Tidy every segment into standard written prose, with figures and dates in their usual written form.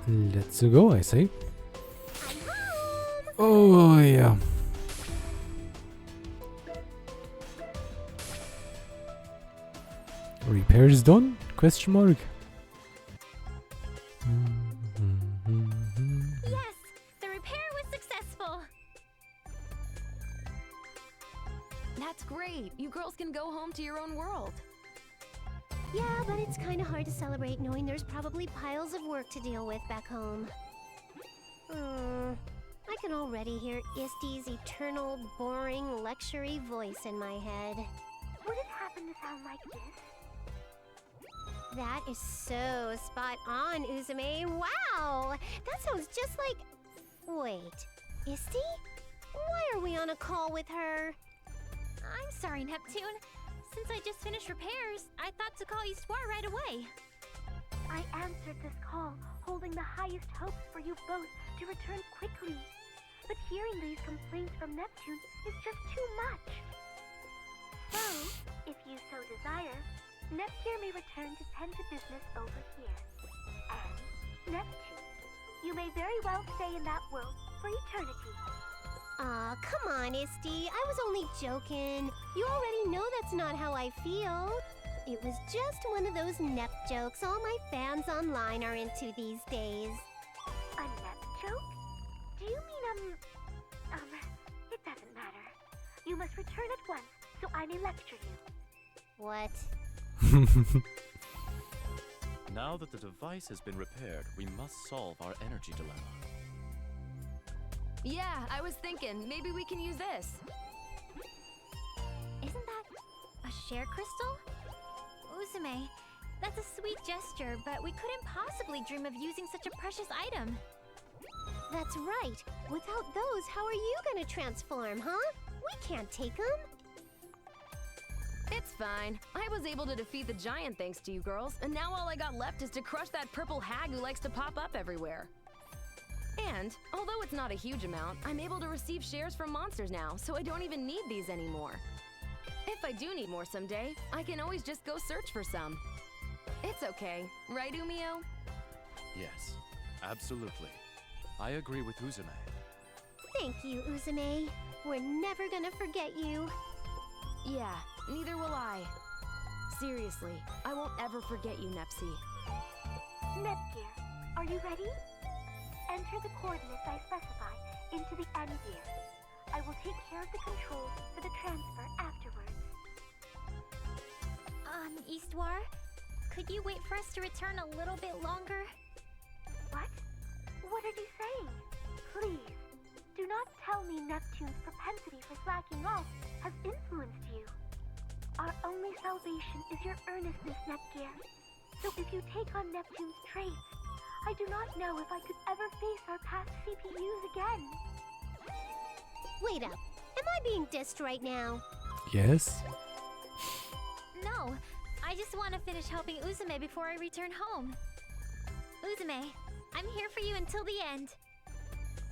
Let's go, I say. I'm home! Oh, yeah. Repairs done? Question mark. Yes! The repair was successful! That's great. You girls can go home to your own world. Yeah, but it's kind of hard to celebrate knowing there's probably piles of work to deal with back home. I can already hear Isty's eternal, boring, lectury voice in my head. Would it happen to sound like this? That is so spot on, Uzume. Wow! That sounds just like... Wait, Isty? Why are we on a call with her? I'm sorry, Neptune. Since I just finished repairs, I thought to call Histoire right away. I answered this call, holding the highest hopes for you both to return quickly. But hearing these complaints from Neptune is just too much. So, if you so desire, Neptune may return to tend to business over here. And, Neptune, you may very well stay in that world for eternity. Aw, come on, Isty. I was only joking. You already know that's not how I feel. It was just one of those Nep jokes all my fans online are into these days. A Nep joke? Do you mean, it doesn't matter. You must return at once, so I may lecture you. What? Now that the device has been repaired, we must solve our energy dilemma. Yeah, I was thinking, maybe we can use this. Isn't that a share crystal? Uzume, that's a sweet gesture, but we couldn't possibly dream of using such a precious item. That's right. Without those, how are you gonna transform, huh? We can't take them. It's fine. I was able to defeat the giant thanks to you girls, and now all I got left is to crush that purple hag who likes to pop up everywhere. And, although it's not a huge amount, I'm able to receive shares from monsters now, so I don't even need these anymore. If I do need more someday, I can always just go search for some. It's okay, right, Umio? Yes, absolutely. I agree with Uzume. Thank you, Uzume. We're never gonna forget you. Yeah, neither will I. Seriously, I won't ever forget you, Nepsy. Nepgear, are you ready? Enter the coordinates I specify into the N gear. I will take care of the controls for the transfer afterwards. Histoire, could you wait for us to return a little bit longer? What? What are you saying? Please, do not tell me Neptune's propensity for slacking off has influenced you. Our only salvation is your earnestness, Nepgear. So if you take on Neptune's traits, I do not know if I could ever face our past CPUs again. Wait up. Am I being dissed right now? Yes. No, I just want to finish helping Uzume before I return home. Uzume, I'm here for you until the end.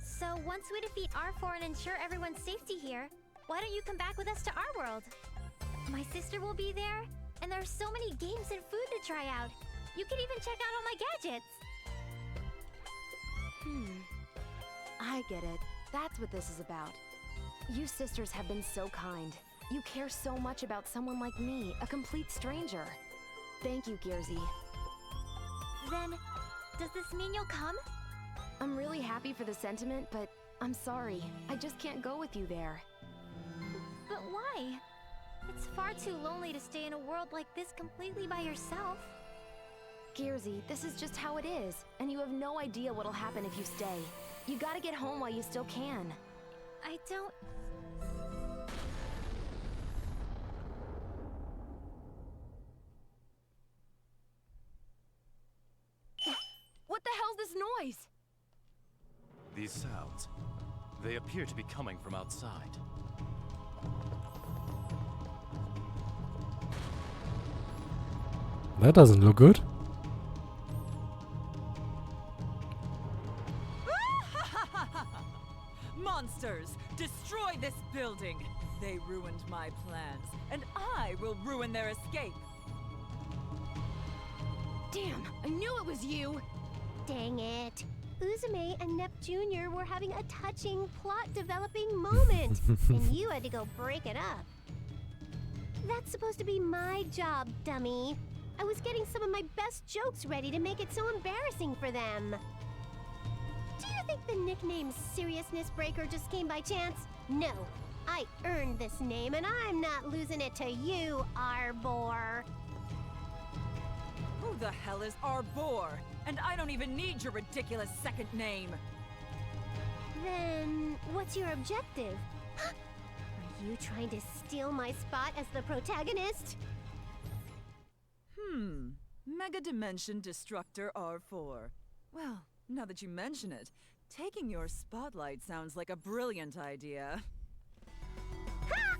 So once we defeat R4 and ensure everyone's safety here, why don't you come back with us to our world? My sister will be there, and there are so many games and food to try out. You can even check out all my gadgets. I get it. That's what this is about. You sisters have been so kind. You care so much about someone like me, a complete stranger. Thank you, Gearsy. Then, does this mean you'll come? I'm really happy for the sentiment, but I'm sorry. I just can't go with you there. But why? It's far too lonely to stay in a world like this completely by yourself. Gearsy, this is just how it is, and you have no idea what'll happen if you stay. You gotta get home while you still can. I don't... What the hell's this noise? These sounds, they appear to be coming from outside. That doesn't look good. Monsters, destroy this building! They ruined my plans, and I will ruin their escape! Damn, I knew it was you! Dang it. Uzume and Nep Jr. were having a touching, plot-developing moment, and you had to go break it up. That's supposed to be my job, dummy. I was getting some of my best jokes ready to make it so embarrassing for them. Do you think the nickname Seriousness Breaker just came by chance? No. I earned this name, and I'm not losing it to you, Arbor. Who the hell is Arbor? And I don't even need your ridiculous second name. Then, what's your objective? Are you trying to steal my spot as the protagonist? Megadimension Destructor R4. Well, now that you mention it, taking your spotlight sounds like a brilliant idea. Ha!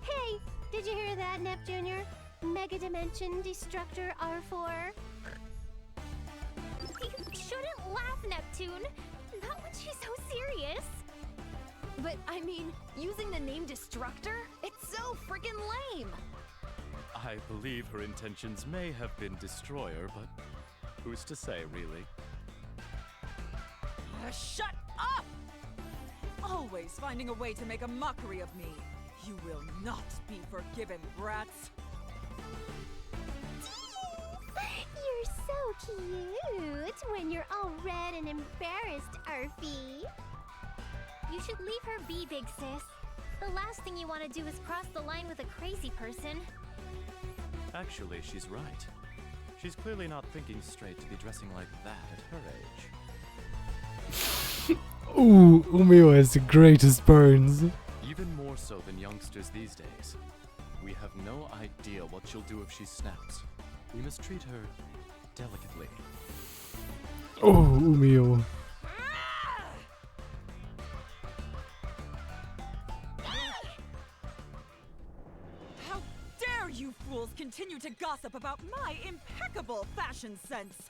Hey, did you hear that, Nep Jr.? Megadimension Destructor R4? You shouldn't laugh, Neptune. Not when she's so serious. But, I mean, using the name Destructor? It's so freaking lame! I believe her intentions may have been Destroyer, but who's to say, really? Shut up! Always finding a way to make a mockery of me. You will not be forgiven, brats. You're so cute when you're all red and embarrassed, Arfie. You should leave her be, big sis. The last thing you want to do is cross the line with a crazy person. Actually, she's right. She's clearly not thinking straight to be dressing like that at her age. Ooh, Umio has the greatest burns. Even more so than youngsters these days. We have no idea what she'll do if she snaps. We must treat her delicately. Oh, Umio. How dare you fools continue to gossip about my impeccable fashion sense!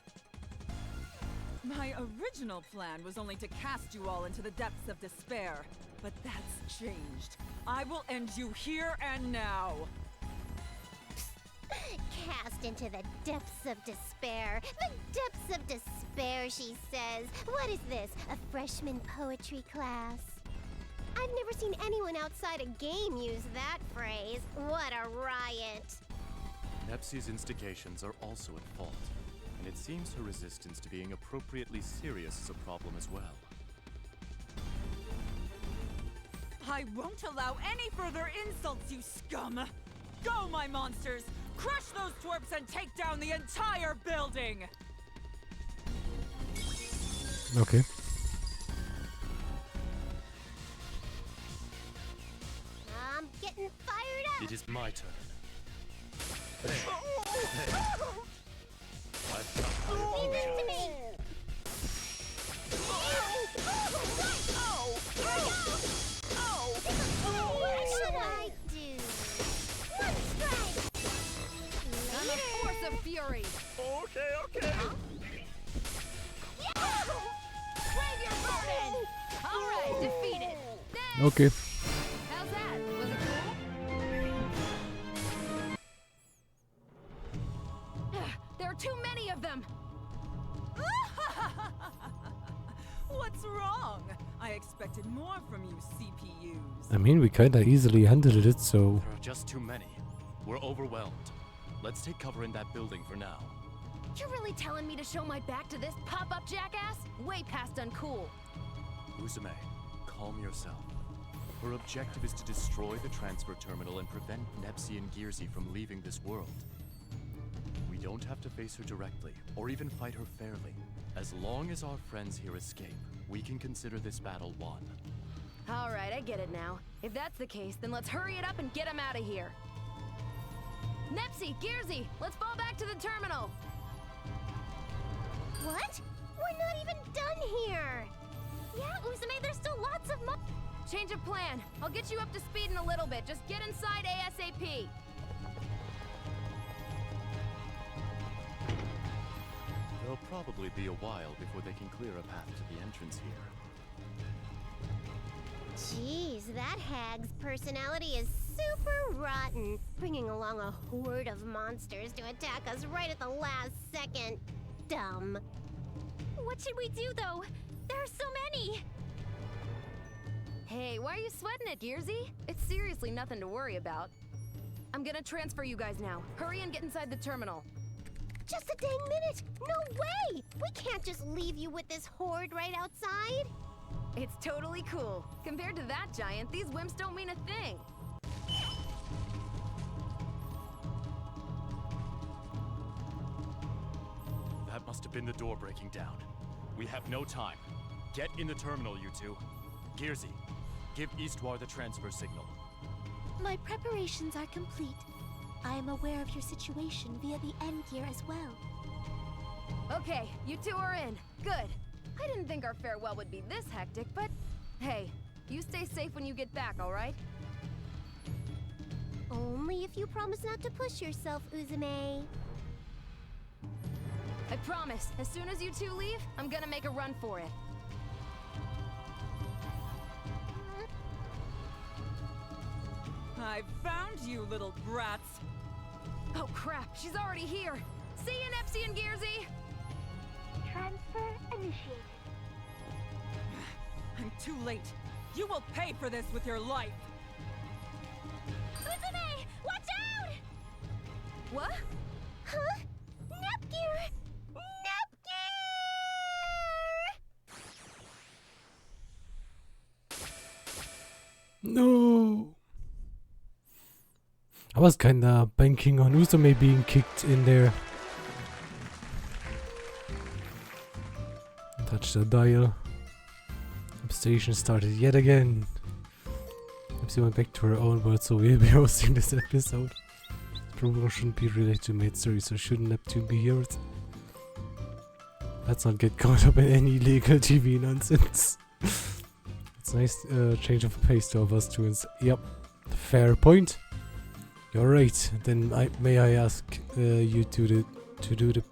My original plan was only to cast you all into the depths of despair, but that's changed. I will end you here and now. Cast into the depths of despair. The depths of despair, she says. What is this, a freshman poetry class? I've never seen anyone outside a game use that phrase. What a riot. Nepsi's instigations are also at fault, and it seems her resistance to being appropriately serious is a problem as well. I won't allow any further insults, you scum! Go, my monsters! Crush those twerps and take down the entire building! Okay. I'm getting fired up. It is my turn. Leave this to me. What should I do? One strike. I'm a force of fury! Okay. Brave your burden! Alright, defeated! Next! Okay. How's that? Was it cool? There are too many of them! What's wrong? I expected more from you, CPUs. I mean, we kinda easily handled it, so... There are just too many. We're overwhelmed. Let's take cover in that building for now. You're really telling me to show my back to this pop-up jackass? Way past uncool. Uzume, calm yourself. Her objective is to destroy the transfer terminal and prevent Nepsi and Gearsy from leaving this world. We don't have to face her directly, or even fight her fairly. As long as our friends here escape, we can consider this battle won. Alright, I get it now. If that's the case, then let's hurry it up and get him out of here. Nepsi, Gearsy, let's fall back to the terminal! What? We're not even done here. Yeah, Uzume, there's still lots of Change of plan. I'll get you up to speed in a little bit. Just get inside ASAP. There'll probably be a while before they can clear a path to the entrance here. Jeez, that hag's personality is super rotten, bringing along a horde of monsters to attack us right at the last second. Dumb. What should we do, though? There are so many! Hey, why are you sweating it, Gearsy? It's seriously nothing to worry about. I'm gonna transfer you guys now. Hurry and get inside the terminal. Just a dang minute! No way! We can't just leave you with this horde right outside! It's totally cool. Compared to that giant, these wimps don't mean a thing. That must have been the door breaking down. We have no time. Get in the terminal, you two. Gearsy, give Eastwar the transfer signal. My preparations are complete. I am aware of your situation via the end gear as well. Okay, you two are in. Good. I didn't think our farewell would be this hectic, but hey, you stay safe when you get back, all right? Only if you promise not to push yourself, Uzume. I promise, as soon as you two leave, I'm gonna make a run for it. I found you, little brats. Oh crap, she's already here. See you, Nepsy and Gearsy! Transfer initiated. I'm too late. You will pay for this with your life. Uzume! Watch out! What? Huh? Nepgear! Nepgear! No! I was kinda banking on Uzume being kicked in there. Touch the dial. Station started yet again. She went back to her own world, so we'll be hosting this episode. This program shouldn't be related to main story, so shouldn't Neptune be here? Let's not get caught up in any legal TV nonsense. It's a nice change of pace to of us students. Yep, fair point. You're right. Then may I ask you to do the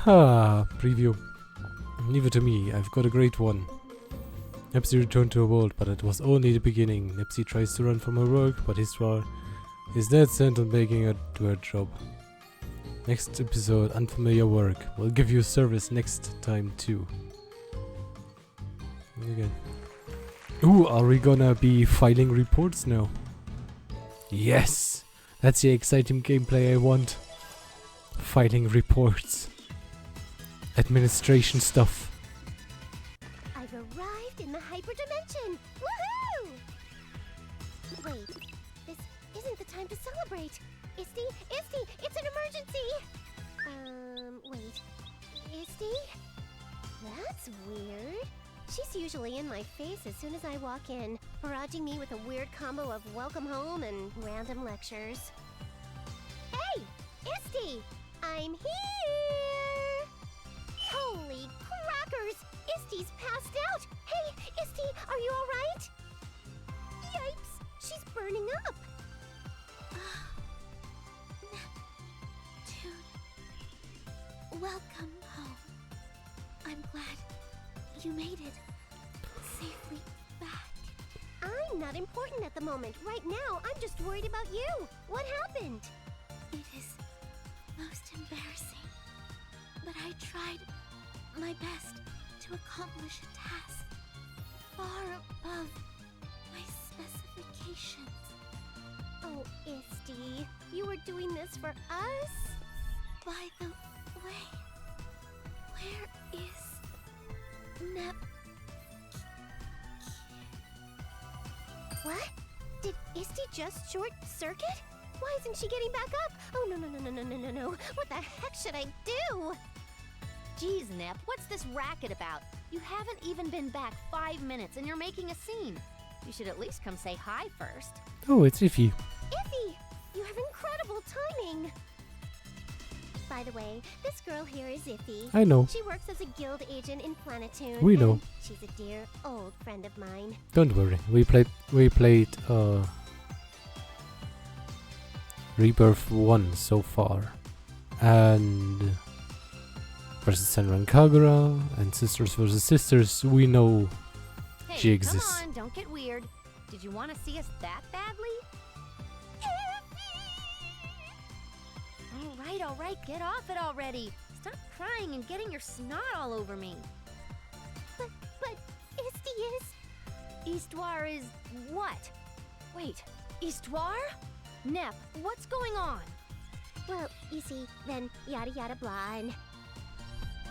preview? Leave it to me. I've got a great one. Nepsy returned to her world, but it was only the beginning. Nepsy tries to run from her work, but Histoire is dead set on making her do her job. Next episode, unfamiliar work. We'll give you service next time too. Again. Ooh, are we gonna be filing reports now? Yes! That's the exciting gameplay I want. Filing reports. Administration stuff. I've arrived in the hyperdimension! Woohoo! Wait, this isn't the time to celebrate. Isty, it's an emergency! Wait. Isty? That's weird. She's usually in my face as soon as I walk in, barraging me with a weird combo of welcome home and random lectures. Hey! Isty! I'm here! Holy crackers! Isty's passed out! Hey, Isty, are you alright? Yipes! She's burning up! Neptune. Welcome home. I'm glad you made it safely back. I'm not important at the moment. Right now, I'm just worried about you. What happened? It is most embarrassing, but I tried my best to accomplish a task far above my specifications. Oh, Isty, you were doing this for us? By the way, where is Nep? What? Did Isty just short circuit? Why isn't she getting back up? Oh, no. What the heck should I do? Geez, Nep, what's this racket about? You haven't even been back 5 minutes and you're making a scene. You should at least come say hi first. Oh, it's Iffy. Iffy, you have incredible timing. By the way, this girl here is Iffy. I know. She works as a guild agent in Planetoon. We know. and she's a dear old friend of mine. Don't worry. We played Rebirth 1 so far. And versus Senran and Kagura and Sisters versus Sisters, we know Hey, she exists. come on, don't get weird. Did you want to see us that badly? All right, get off it already. Stop crying and getting your snot all over me. But Isty is... Histoire is what? Wait, Histoire? Nep, what's going on? Well, you see, then yada yada blah and...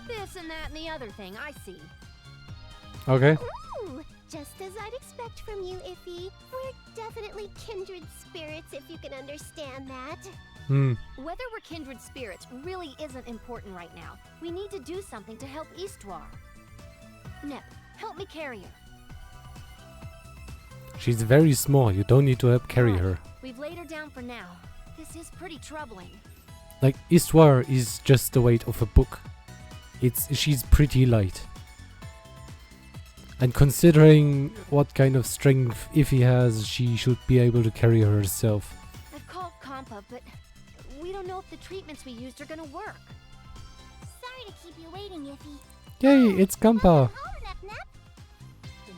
This and that and the other thing, I see. Okay. Ooh, just as I'd expect from you, Iffy. We're definitely kindred spirits, if you can understand that. Whether we're kindred spirits really isn't important right now. We need to do something to help Histoire. Nep, help me carry her. She's very small. You don't need to help carry her. We've laid her down for now. This is pretty troubling. Like, Histoire is just the weight of a book. She's pretty light. And considering what kind of strength Iffy has, she should be able to carry her herself. I've called Compa, but we don't know if the treatments we used are gonna work. Sorry to keep you waiting, Iffy. Yay, it's Kampa. Oh, Nep Nep.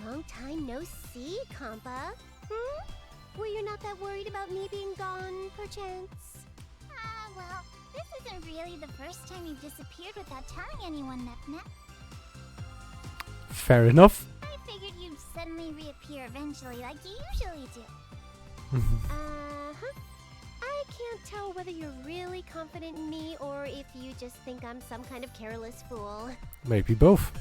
Long time no see, Compa. Were you not that worried about me being gone, perchance? Well, this isn't really the first time you've disappeared without telling anyone, Nep Nep. Fair enough. I figured you'd suddenly reappear eventually like you usually do. Uh-huh. I can't tell whether you're really confident in me or if you just think I'm some kind of careless fool. Maybe both.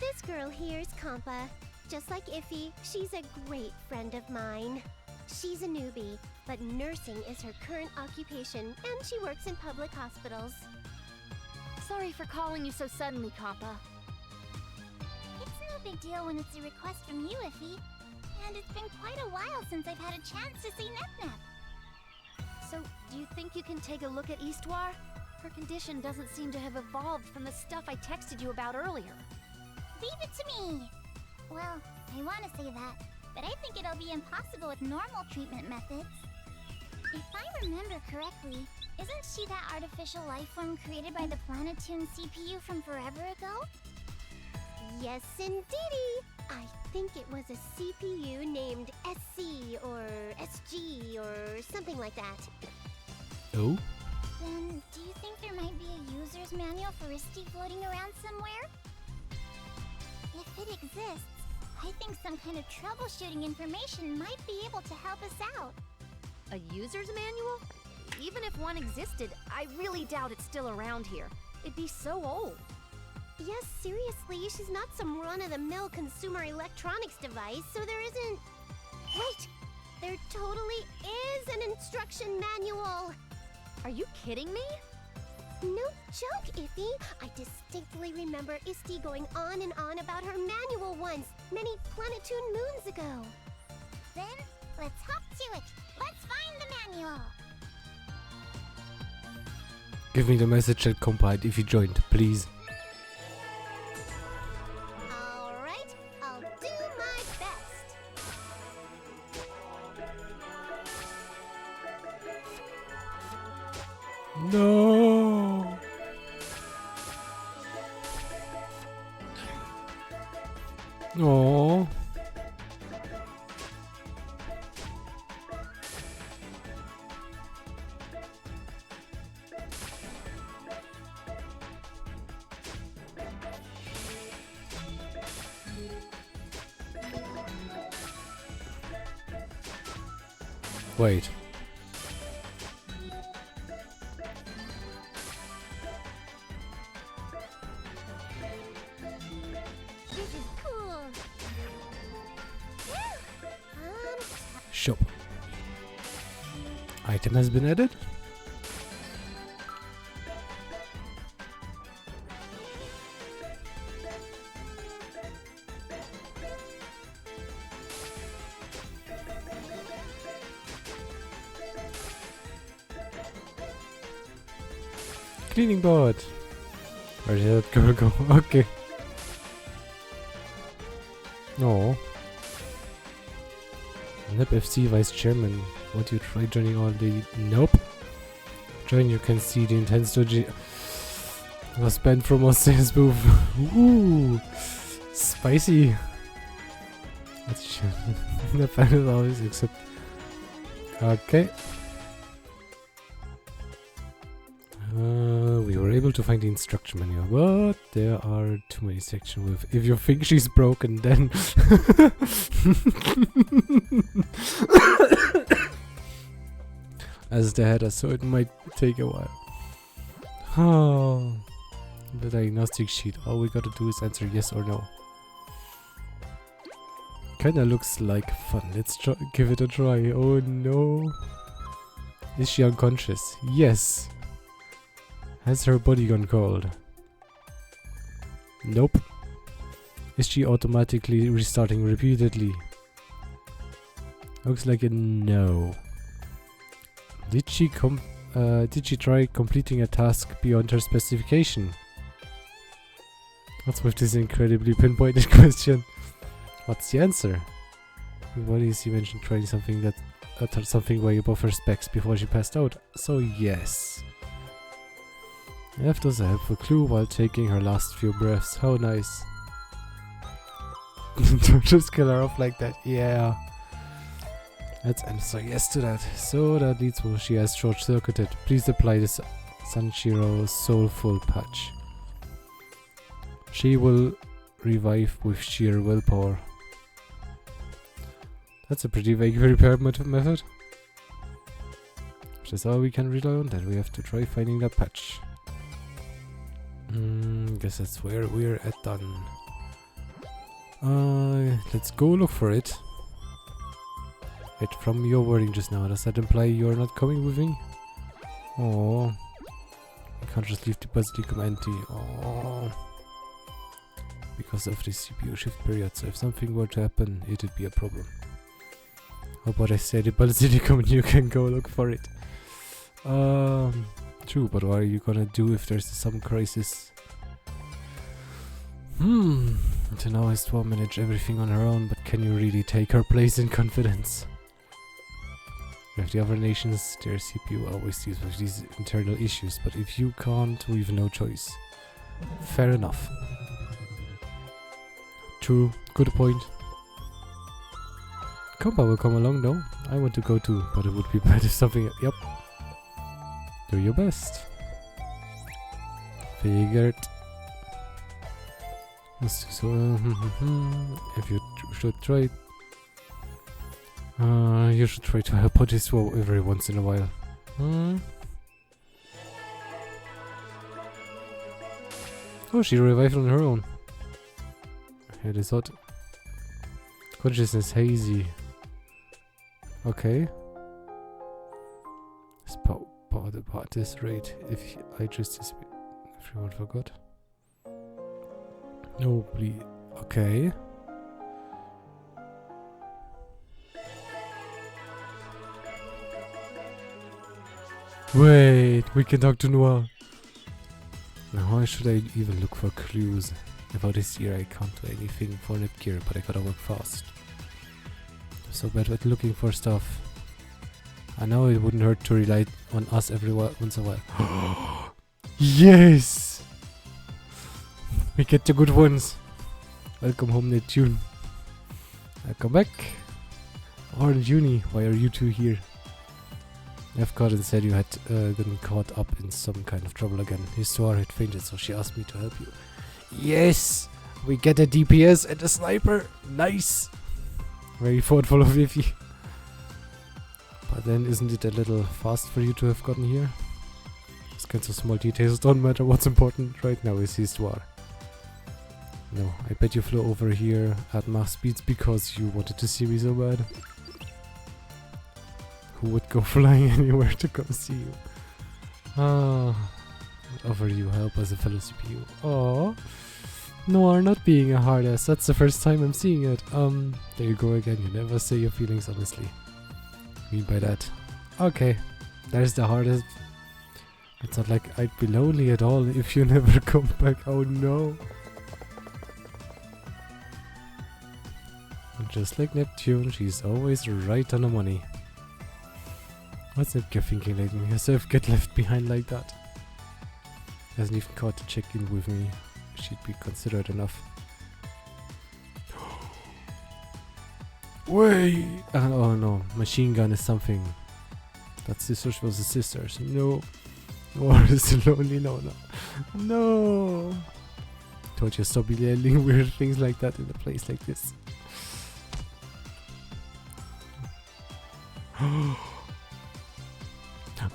This girl here's Compa. Just like Iffy, she's a great friend of mine. She's a newbie, but nursing is her current occupation, and she works in public hospitals. Sorry for calling you so suddenly, Compa. It's no big deal when it's a request from you, Iffy. And it's been quite a while since I've had a chance to see Nep Nep. So, do you think you can take a look at Histoire? Her condition doesn't seem to have evolved from the stuff I texted you about earlier. Leave it to me! Well, I want to say that, but I think it'll be impossible with normal treatment methods. If I remember correctly, isn't she that artificial life form created by the Planetoon CPU from forever ago? Yes, indeedy! I think it was a CPU named SC or SG or something like that. Oh? Then, do you think there might be a user's manual for Isty floating around somewhere? If it exists, I think some kind of troubleshooting information might be able to help us out. A user's manual? Even if one existed, I really doubt it's still around here. It'd be so old. Yes, seriously, she's not some run-of-the-mill consumer electronics device, so there isn't... Wait! There totally is an instruction manual! Are you kidding me? No joke, Iffy! I distinctly remember Isty going on and on about her manual once, many Planetoon moons ago. Then, let's hop to it. Let's find the manual. Give me the message that Compa if you joined, please. Alright, I'll do my best. No. Oh. Wait. This is cool. Shop. Item has been added. Cleaning board. Where did that girl go? Okay. No. NEP FC Vice Chairman. Want you try joining all the... Nope. Join, you can see the intense doji... Was banned from our sales booth. Ooh. Spicy. That's the final always except... Okay. We were able to find the instruction manual, but there are too many sections with if you think she's broken, then as the header, so it might take a while. Oh, the diagnostic sheet. All we gotta do is answer yes or no. Kinda looks like fun. Let's give it a try. Oh no. Is she unconscious? Yes. Has her body gone cold? Nope. Is she automatically restarting repeatedly? Looks like a no. Did she try completing a task beyond her specification? What's with this incredibly pinpointed question? What's the answer? What is she mentioned trying something that something way above her specs before she passed out? So yes. Left us a helpful clue while taking her last few breaths. How nice. Don't just kill her off like that. Yeah. Let's answer yes to that. So that leads where she has short-circuited. Please apply this Sanshiro Soulful Patch. She will revive with sheer willpower. That's a pretty vague repair method. If that's all we can rely on, then we have to try finding that patch. Guess that's where we're at done. Let's go look for it. Wait, from your wording just now, does that imply you're not coming with me? Oh, I can't just leave the basilica empty. Oh, because of the CPU shift period. So if something were to happen, it'd be a problem. How about I say the basilica and you can go look for it? True, but what are you gonna do if there's some crisis? So now Histoire manage everything on her own, but can you really take her place in confidence? If the other nations, their CPU always deals with these internal issues, but if you can't, we've no choice. Fair enough. True, good point. Compa will come along though. I want to go too, but it would be bad if something... Yep. Do your best. Figured. So, if you should try... you should try to help out this woe every once in a while. Oh, she revived on her own. It is odd. Consciousness hazy. Okay. Power at this rate. If I just everyone forgot. No, please. Okay. Wait, we can talk to Noah. Now, how should I even look for clues? About this year, I can't do anything for Netgear, but I gotta work fast. I'm so bad at looking for stuff. I know it wouldn't hurt to rely on us every once in a while. Yes! We get the good ones. Welcome home, Neptune. Welcome back. Orange Uni, why are you two here? F-Card said you had gotten caught up in some kind of trouble again. Histoire had fainted, so she asked me to help you. Yes! We get a DPS and a sniper! Nice! Very thoughtful of Vivi. But then isn't it a little fast for you to have gotten here? These kinds of small details don't matter. What's important right now is Histoire. No, I bet you flew over here at max speeds because you wanted to see me so bad. Who would go flying anywhere to come see you? Ah, offer you help as a fellow CPU. Oh, no, are not being a hard ass. That's the first time I'm seeing it. There you go again. You never say your feelings honestly. Mean by that? Okay, there's the hardest. It's not like I'd be lonely at all if you never come back. Oh no. Just like Neptune, she's always right on the money. What's Nepgear thinking, letting herself get left behind like that? Hasn't even caught to check in with me. She'd be considerate enough. Wait! Oh no, machine gun is something. That's sisters versus sisters. No. Or is it lonely? No, no. No! Told you stop yelling weird things like that in a place like this.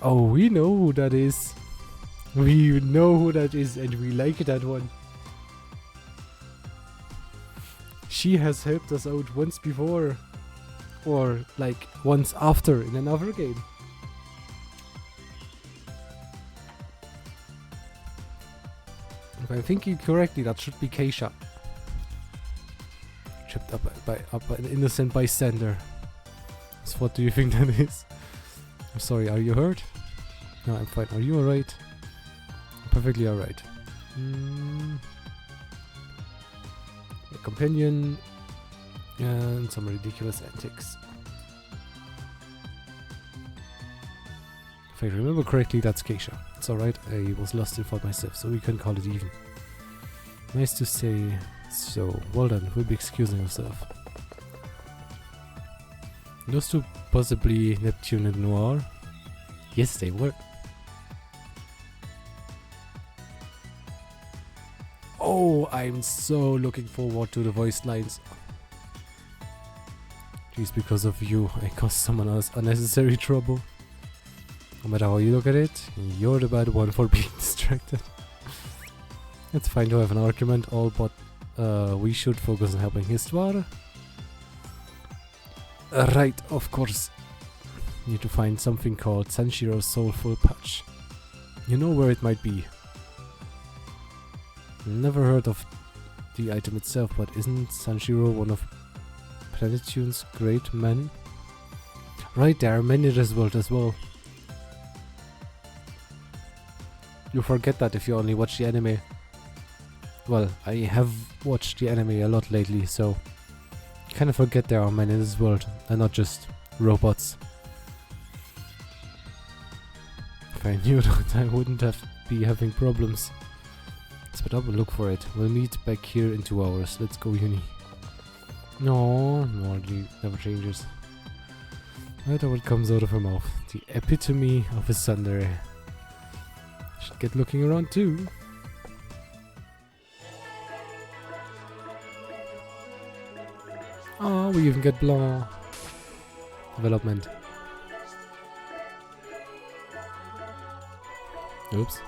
Oh, we know who that is. We know who that is and we like that one. She has helped us out once before. Or like once after in another game. If I'm thinking correctly, that should be Keisha. Tripped up by an innocent bystander. So what do you think that is? I'm sorry, are you hurt? No, I'm fine. Are you alright? Perfectly alright. A companion and some ridiculous antics. If I remember correctly, that's Keisha. It's alright, I was lost in thought myself, so we can call it even. Nice to say so. Well done, we'll be excusing yourself. Those two possibly Neptune and Noir? Yes, they were. Oh, I'm so looking forward to the voice lines. Jeez, because of you, I caused someone else unnecessary trouble. No matter how you look at it, you're the bad one for being distracted. It's fine to have an argument, all but we should focus on helping Histoire. Right, of course. Need to find something called Sanshiro's Soulful Patch. You know where it might be. Never heard of the item itself, but isn't Sanshiro one of Planeptune's great men? Right, there are many in this world as well. You forget that if you only watch the anime. Well, I have watched the anime a lot lately, so you kind of forget there are men in this world and not just robots. If I knew that, I wouldn't be having problems. Split up and look for it. We'll meet back here in 2 hours. Let's go, Uni. No, never changes. No matter what comes out of her mouth. The epitome of a tsundere. Should get looking around too. Oh, we even get Blanc. Development. Oops.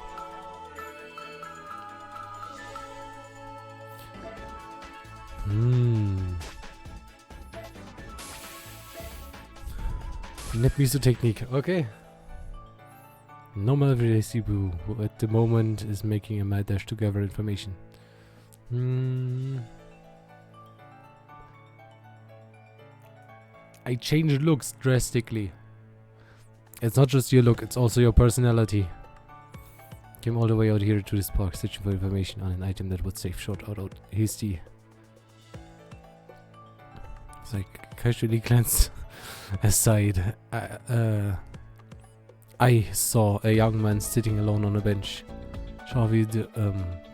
Nepmiso technique, okay. Normal Sibu, who at the moment is making a mad dash to gather information. I changed looks drastically. It's not just your look, it's also your personality. Came all the way out here to this park searching for information on an item that would save short out hasty. It's like casually glanced aside. I saw a young man sitting alone on a bench. Shall we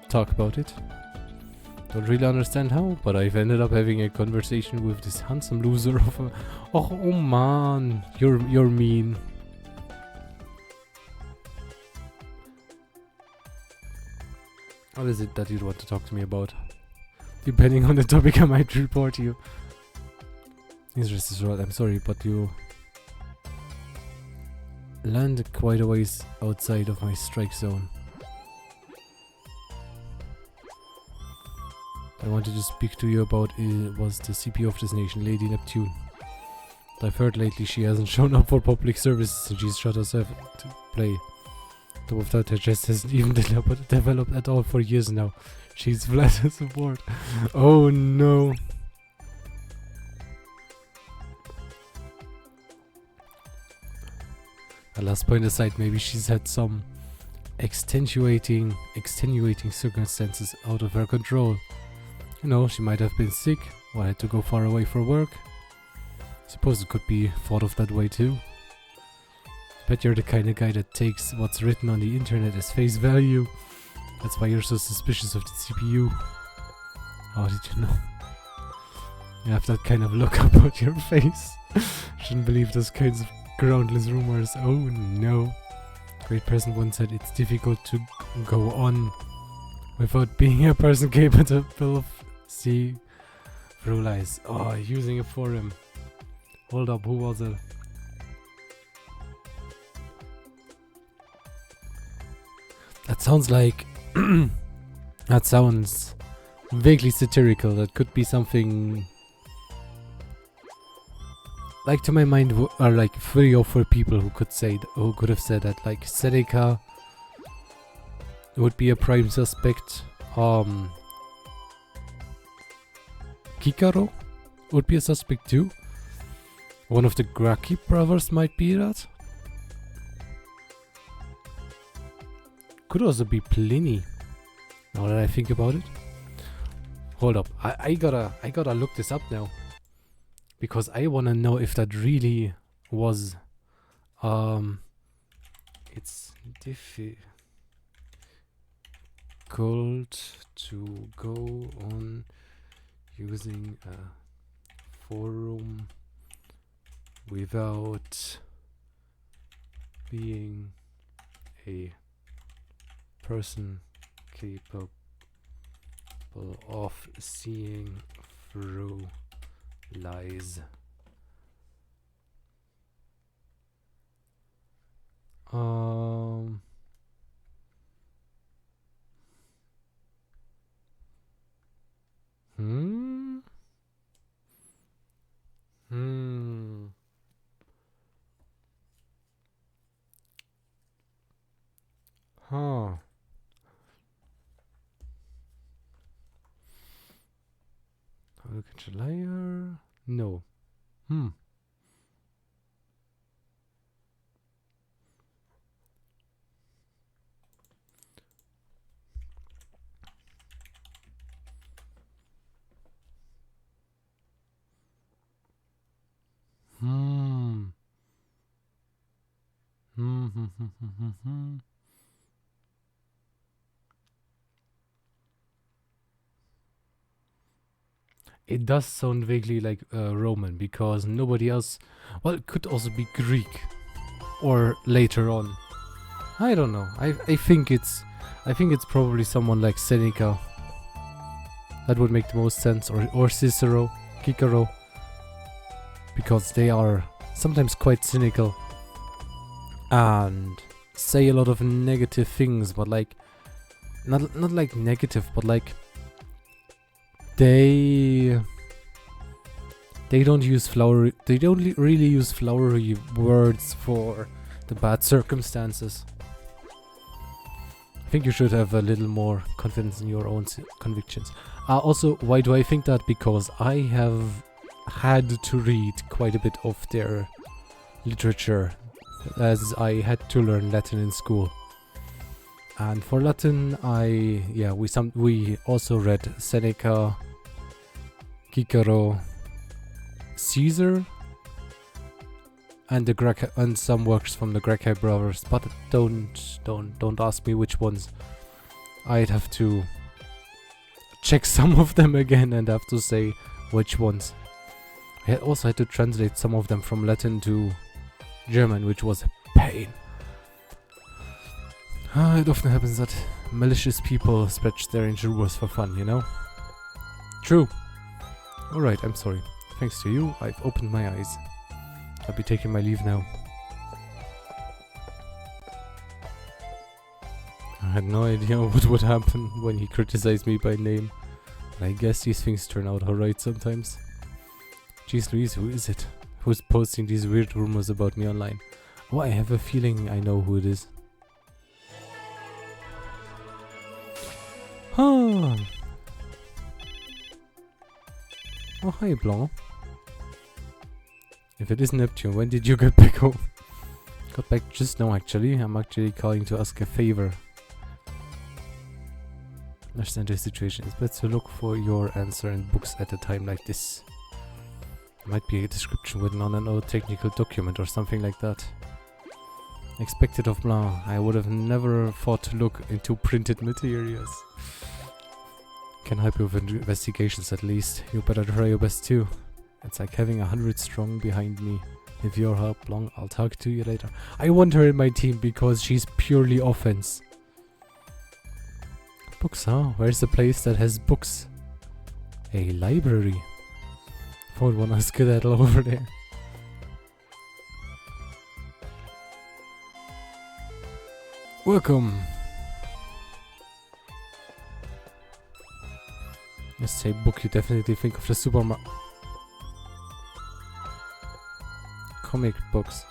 talk about it? Don't really understand how, but I've ended up having a conversation with this handsome loser of a... Oh man, you're mean. What is it that you'd want to talk to me about? Depending on the topic, I might report you. Interest is right, I'm sorry, but you land quite a ways outside of my strike zone. I wanted to speak to you about was the CPU of this nation, Lady Neptune. I've heard lately she hasn't shown up for public services and she's shut herself to play. Top of that, her chest hasn't even developed at all for years now. She's flat as a board. Oh no. At last point aside, maybe she's had some extenuating circumstances out of her control. You know, she might have been sick or had to go far away for work. Suppose it could be thought of that way too. Bet you're the kind of guy that takes what's written on the internet as face value. That's why you're so suspicious of the CPU. How did you know? You have that kind of look about your face. Shouldn't believe those kinds of groundless rumors. Oh no. Great person once said it's difficult to go on without being a person capable of seeing through lies. Oh, using a forum. Hold up, who was it? That sounds like... that sounds vaguely satirical. That could be something... Like, to my mind, are like 3 or 4 people who could have said that. Like, Seneca would be a prime suspect. Kikaro would be a suspect too. One of the Graki brothers might be that. Could also be Pliny. Now that I think about it. Hold up, I gotta look this up now. Because I wanna know if that really was it's difficult to go on using a forum without being a person capable of seeing through lies. Huh. How to catch a liar? No. It does sound vaguely like Roman, because nobody else... Well, it could also be Greek. Or later on. I don't know. I think it's probably someone like Seneca. That would make the most sense. Or Cicero, Cicero. Because they are sometimes quite cynical. And say a lot of negative things, but like... Not like negative, but like... They don't use flowery... They don't really use flowery words for the bad circumstances. I think you should have a little more confidence in your own convictions. Also, why do I think that? Because I have had to read quite a bit of their literature, as I had to learn Latin in school. And for Latin, we also read Seneca, Cicero, Caesar, and and some works from the Gracchi brothers. But don't ask me which ones. I'd have to check some of them again and have to say which ones. I also had to translate some of them from Latin to German, which was a pain. It often happens that malicious people stretch their ancient words for fun, you know? True. Alright, I'm sorry. Thanks to you, I've opened my eyes. I'll be taking my leave now. I had no idea what would happen when he criticized me by name. But I guess these things turn out alright sometimes. Jeez Louise, who is it? Who's posting these weird rumors about me online? Oh, I have a feeling I know who it is. Oh, hi Blanc. If it is Neptune, when did you get back home? Got back just now actually. I'm actually calling to ask a favor. Understand the situation. It's better to look for your answer in books at a time like this. Might be a description written on an old technical document or something like that. Expected of Blanc. I would have never thought to look into printed materials. Can help you with investigations at least. You better try your best too. It's like having 100 strong behind me If you're help long, I'll talk to you later. I want her in my team because she's purely offense. Books, huh? Where's the place that has books? A library. Found one skedaddle over there. Welcome. Let's say book, you definitely think of the supermarket. Comic books.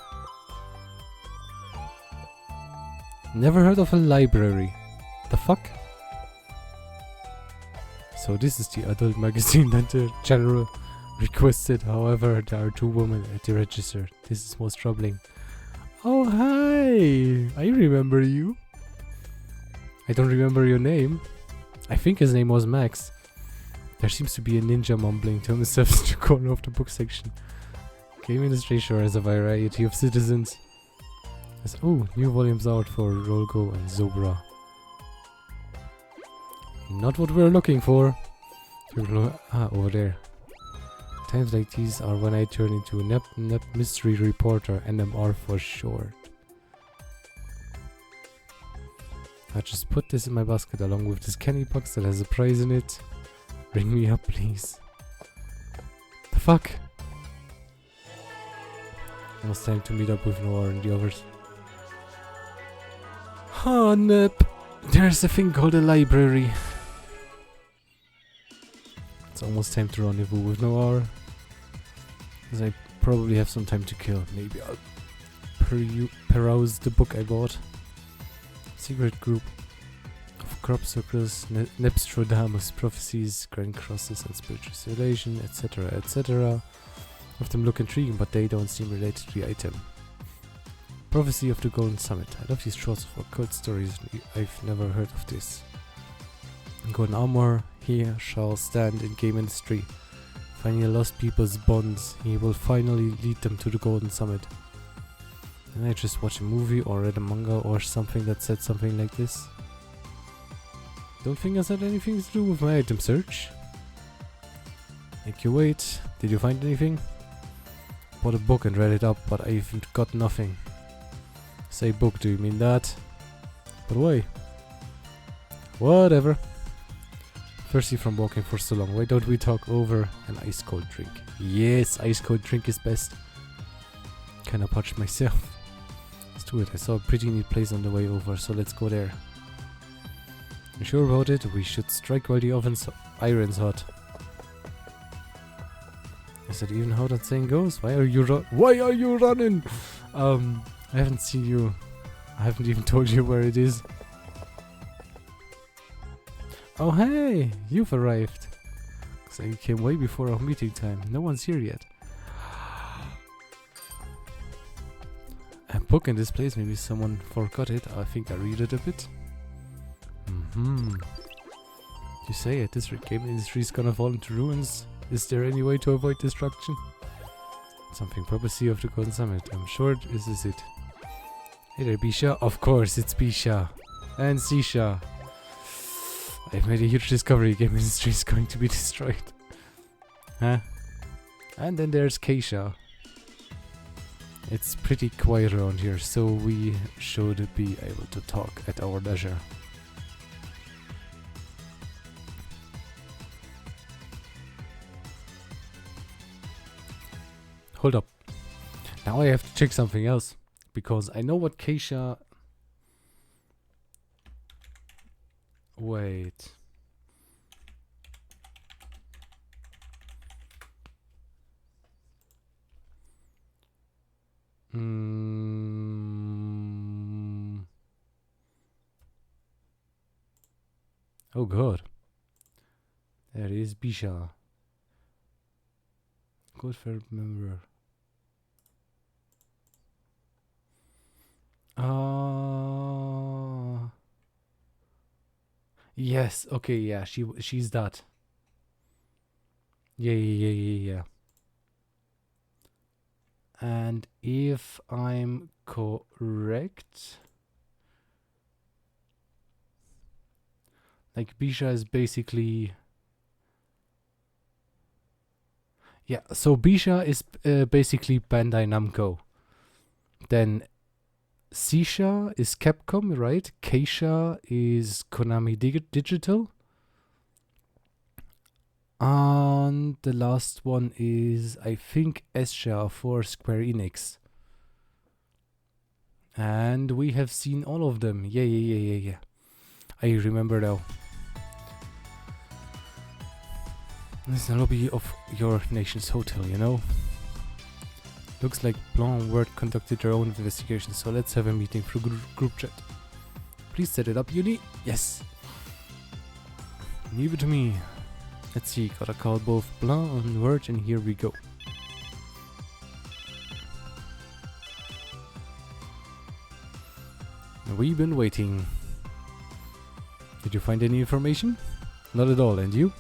Never heard of a library. The fuck? So this is the adult magazine that the general requested. However, there are 2 women at the register. This is most troubling. Oh, hi! I remember you. I don't remember your name. I think his name was Max. There seems to be a ninja mumbling to himself in the corner of the book section. Game industry sure has a variety of citizens. Oh, new volumes out for Rolgo and Zobra. Not what we're looking for. Over there. Times like these are when I turn into a Nep mystery reporter, NMR for short. I just put this in my basket along with this candy box that has a prize in it. Ring me up, please. The fuck? Almost time to meet up with Noir and the others. Oh, Nep. There's a thing called a library. It's almost time to rendezvous with Noir. As I probably have some time to kill. Maybe I'll peruse the book I bought. Secret group of crop circles, Nepstradamus prophecies, grand crosses and spiritual revelation, etc, etc. Of them look intriguing, but they don't seem related to the item. Prophecy of the Golden Summit. I love these sorts of occult stories. I've never heard of this. Golden armor, he shall stand in game industry. Finding a lost people's bonds, he will finally lead them to the Golden Summit. And I just watched a movie or read a manga or something that said something like this. Don't think it had anything to do with my item search. Thank you, wait. Did you find anything? Bought a book and read it up, but I've got nothing. Say book, do you mean that? But why? Whatever. Thirsty from walking for so long. Why don't we talk over an ice cold drink? Yes, ice cold drink is best. Kinda parched myself. Let's do it. I saw a pretty neat place on the way over, so let's go there. You sure about it? We should strike while the iron's hot. Is that even how that saying goes? Why are you running? I haven't seen you. I haven't even told you where it is. Oh hey, you've arrived. So you came way before our meeting time. No one's here yet. A book in this place, maybe someone forgot it. I think I read it a bit. You say it, this game industry is gonna fall into ruins. Is there any way to avoid destruction? Something prophecy of the Golden Summit. I'm sure this is it. Hey there, Bisha. Of course, it's Bisha. And Sisha. I've made a huge discovery. Game industry is going to be destroyed. Huh? And then there's Keisha. It's pretty quiet around here, so we should be able to talk at our leisure. Hold up. Now I have to check something else. Because I know what Keisha... Wait. Oh god. There is Bisha. Good fair member. Yes, okay, yeah, she's that. Yeah. And if I'm correct, like Bisha is basically, Yeah, so Bisha is basically Bandai Namco. Then Sisha is Capcom, right? Keisha is Konami Digital. And the last one is, I think, Escha for Square Enix. And we have seen all of them. Yeah. I remember now. This is the lobby of your nation's hotel, you know? Looks like Blanc and Word conducted their own investigation, so let's have a meeting through group chat. Please set it up, Uni. Yes. Leave it to me. Let's see, gotta call both Blanc and Word, and here we go. We've been waiting. Did you find any information? Not at all, and you?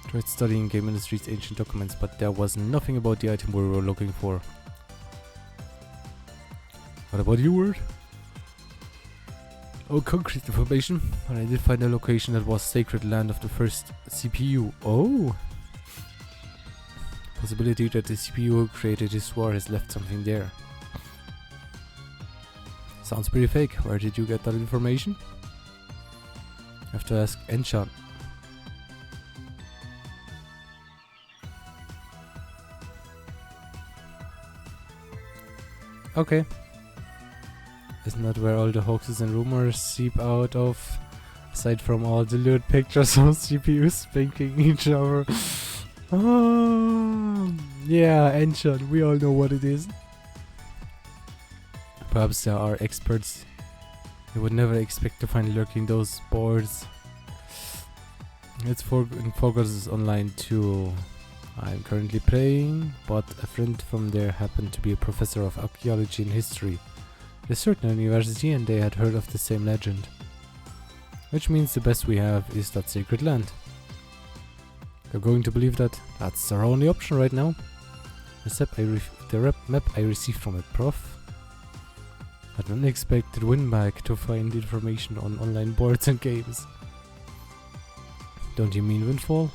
Tried studying game industry's ancient documents, but there was nothing about the item we were looking for. What about you, Word? Oh, concrete information, but I did find a location that was sacred land of the first CPU. Oh! Possibility that the CPU who created this war has left something there. Sounds pretty fake. Where did you get that information? Have to ask Enchan. Okay. Isn't that where all the hoaxes and rumors seep out of? Aside from all the lewd pictures of CPUs spanking each other. Yeah, Enchan, we all know what it is. Perhaps there are experts you would never expect to find lurking those boards. It's in progress online too. I'm currently playing, but a friend from there happened to be a professor of archaeology and history at a certain university, and they had heard of the same legend. Which means the best we have is that sacred land. You're going to believe that? That's our only option right now. The map I received from a prof. An unexpected win back to find information on online boards and games. Don't you mean windfall?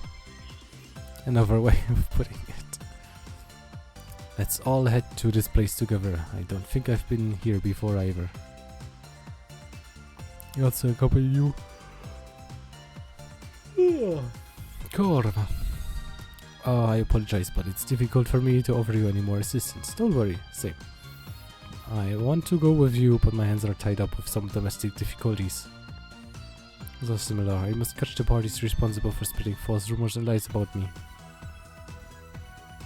Another way of putting it. Let's all head to this place together. I don't think I've been here before either. Also accompany you. Corva. Oh, I apologize, but it's difficult for me to offer you any more assistance. Don't worry, same. I want to go with you, but my hands are tied up with some domestic difficulties. So similar, I must catch the parties responsible for spreading false rumors and lies about me.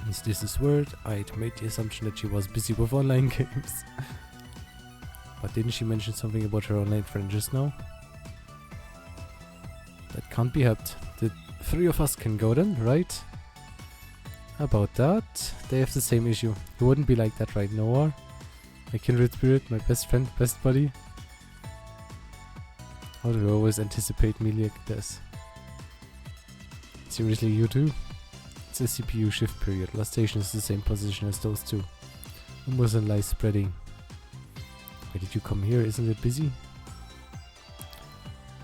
Is this his word? I'd made the assumption that she was busy with online games. But didn't she mention something about her online friend just now? That can't be helped. The three of us can go then, right? About that, they have the same issue. You wouldn't be like that, right, Noah? My kindred spirit, my best friend, best buddy. How do you always anticipate me like this? Seriously, you too? It's a CPU shift period. Last station is the same position as those two. Rumors and lies spreading. Why did you come here? Isn't it busy?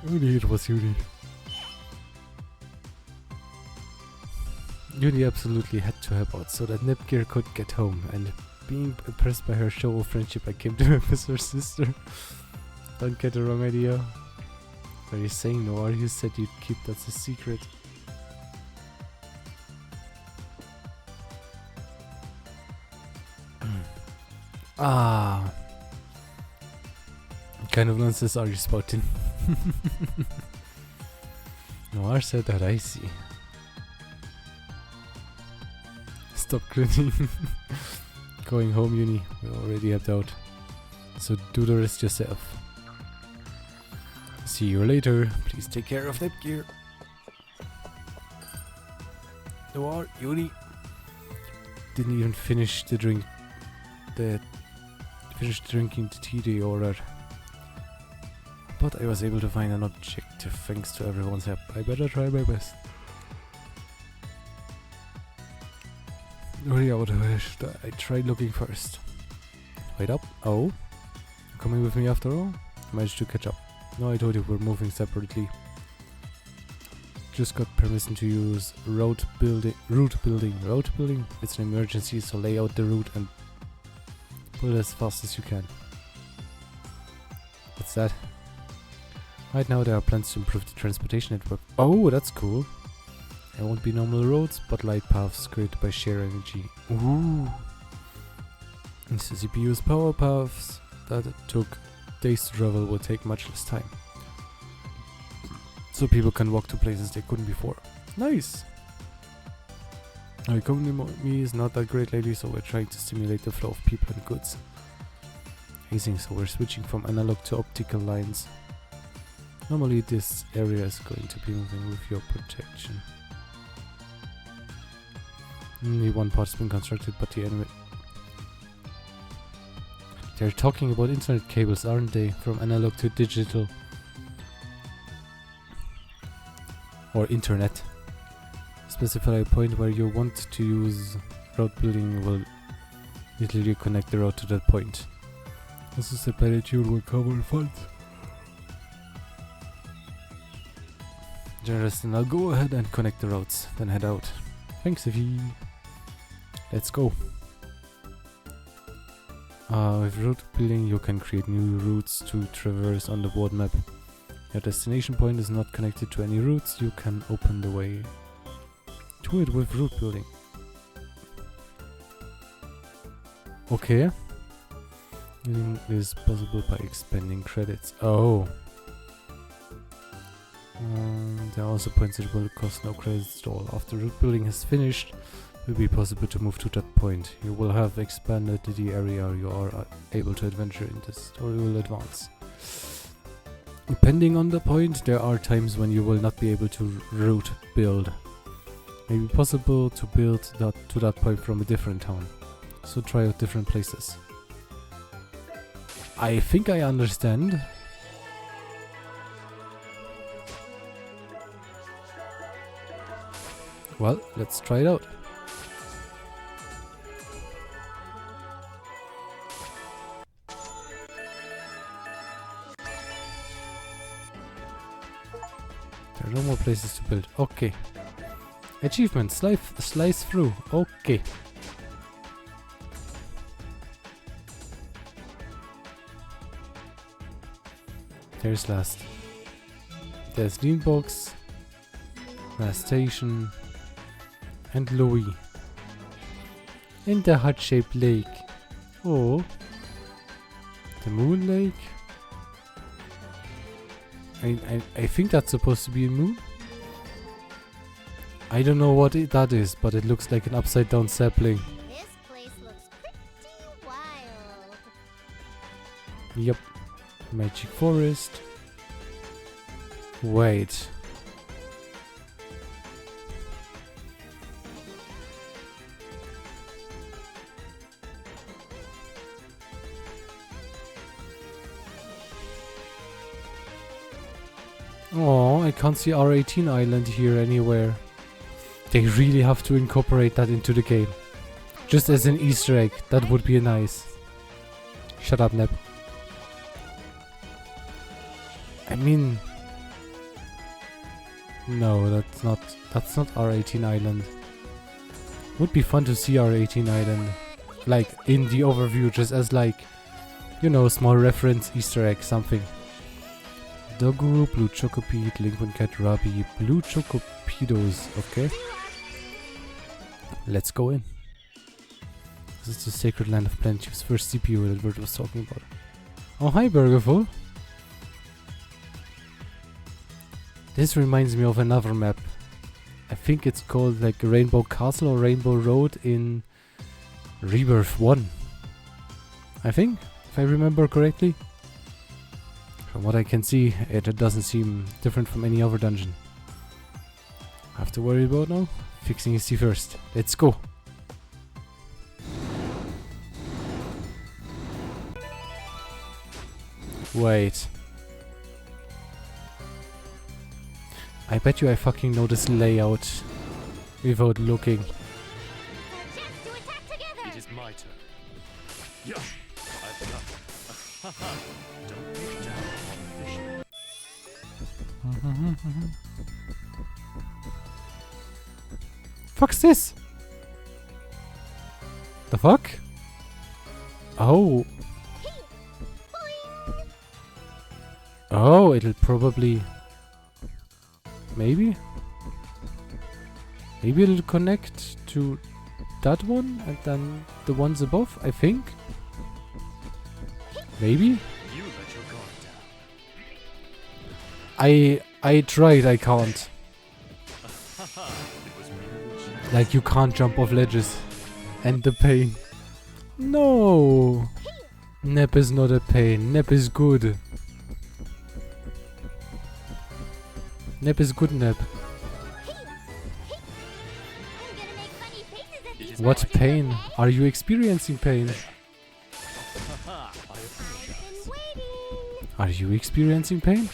Only it was Yuri. Yuri absolutely had to help out so that Nepgear could get home, and being impressed by her show of friendship, I came to miss her sister. Don't get the wrong idea. What are you saying, Noir? You said you'd keep that a secret. What kind of nonsense are you spouting? Noir said that, I see. Stop grinning. Going home, Uni. We already helped out. So do the rest yourself. See you later. Please take care of that gear. Noir, Uni. Didn't even finish the drink. Finished drinking the tea they ordered. But I was able to find an objective thanks to everyone's help. I better try my best. Hurry out, I tried looking first. Wait up. Oh? You're coming with me after all? I managed to catch up. No, I told you we're moving separately. just got permission to use route building. Route building? It's an emergency, so lay out the route and build as fast as you can. What's that? Right now there are plans to improve the transportation network. Oh, that's cool. There won't be normal roads, but light paths created by sheer energy. Ooh. Since the CPU's power paths that took days to travel will take much less time. So people can walk to places they couldn't before. Nice! Our economy is not that great lately, so we're trying to stimulate the flow of people and goods. Amazing, so we're switching from analog to optical lines. Normally this area is going to be moving with your protection. Only one part has been constructed, but the enemy... They're talking about internet cables, aren't they? From analog to digital. Or internet. Specify a point where you want to use route building will literally connect the route to that point. Also separate your will cover funds. Generous, and I'll go ahead and connect the routes, then head out. Thanks, Evie. Let's go. With route building you can create new routes to traverse on the world map. Your destination point is not connected to any routes, you can open the way to it with route building. Okay. Building is possible by expanding credits. Oh. There are also points that will cost no credits at all. After route building has finished, it will be possible to move to that point. You will have expanded the area you are able to adventure in. The story will advance. Depending on the point, there are times when you will not be able to route build. It may be possible to build to that point from a different town. So try out different places. I think I understand. Well, let's try it out. There are no more places to build. Okay. Achievement, slice through. Okay. There's last. There's Leanbox, last station, and Louis. And the heart-shaped lake. Oh. The moon lake. I think that's supposed to be a moon. I don't know what that is, but it looks like an upside down sapling. This place looks pretty wild. Yep. Magic forest. Wait. Oh, I can't see R18 Island here anywhere. They really have to incorporate that into the game. Just as an Easter egg, that would be nice. Shut up, Neb. I mean... No, that's not R18 Island. Would be fun to see R18 Island. Like, in the overview, just as like... You know, small reference, Easter egg, something. Doguru, Blue Chocopede, Lincoln Cat, Rabi, Blue Chocopedos, okay. Let's go in. This is the sacred land of Plantu's first CPU that Bert was talking about. Oh, hi Burgerful. This reminds me of another map. I think it's called like Rainbow Castle or Rainbow Road in Rebirth 1. I think, if I remember correctly. From what I can see, it doesn't seem different from any other dungeon. Have to worry about now? Fixing AC first. Let's go! Wait. I bet you I fucking know this layout without looking. It is my turn. Yeah, I've got it. Haha. Don't look down on the fish. Fuck's this? The fuck? Oh. Oh, it'll probably... Maybe? Maybe it'll connect to that one and then the ones above, I think? Maybe? You let your guard down. I tried, I can't. It was merely chance. Like you can't jump off ledges. And the pain. No! Nep is not a pain. Nep is good. Nep is good, Nep. What pain? Are you experiencing pain? I apologize. Are you experiencing pain?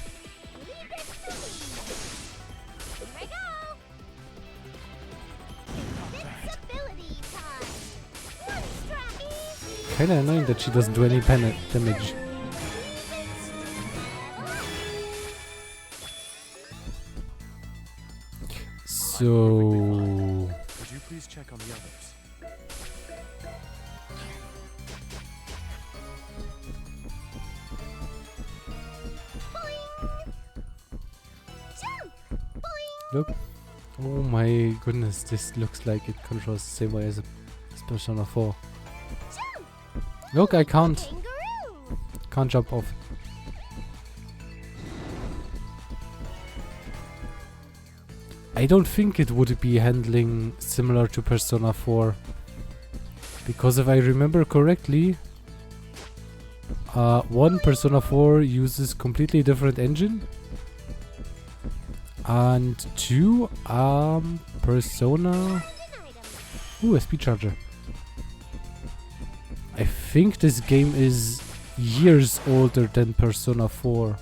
Kinda annoying that she doesn't do any damage. So... Could you please check on the others? Look. Oh my goodness, this looks like it controls the same way as Persona 4. Look, I can't jump off. I don't think it would be handling similar to Persona 4. Because if I remember correctly, one, Persona 4 uses completely different engine. And two, Persona... Ooh, a speed charger. I think this game is years older than Persona 4.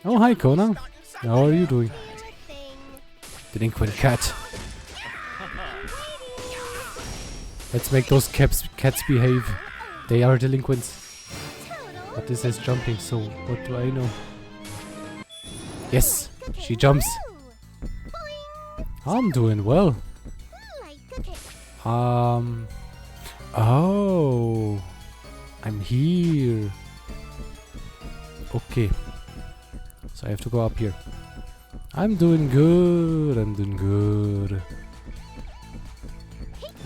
Oh, hi Kona. How are you doing? Delinquent cat. Let's make those cats behave. They are delinquents. But this is jumping, so what do I know? Yes, she jumps. I'm doing well. Oh, I'm here. Okay, so I have to go up here. I'm doing good. I'm doing good.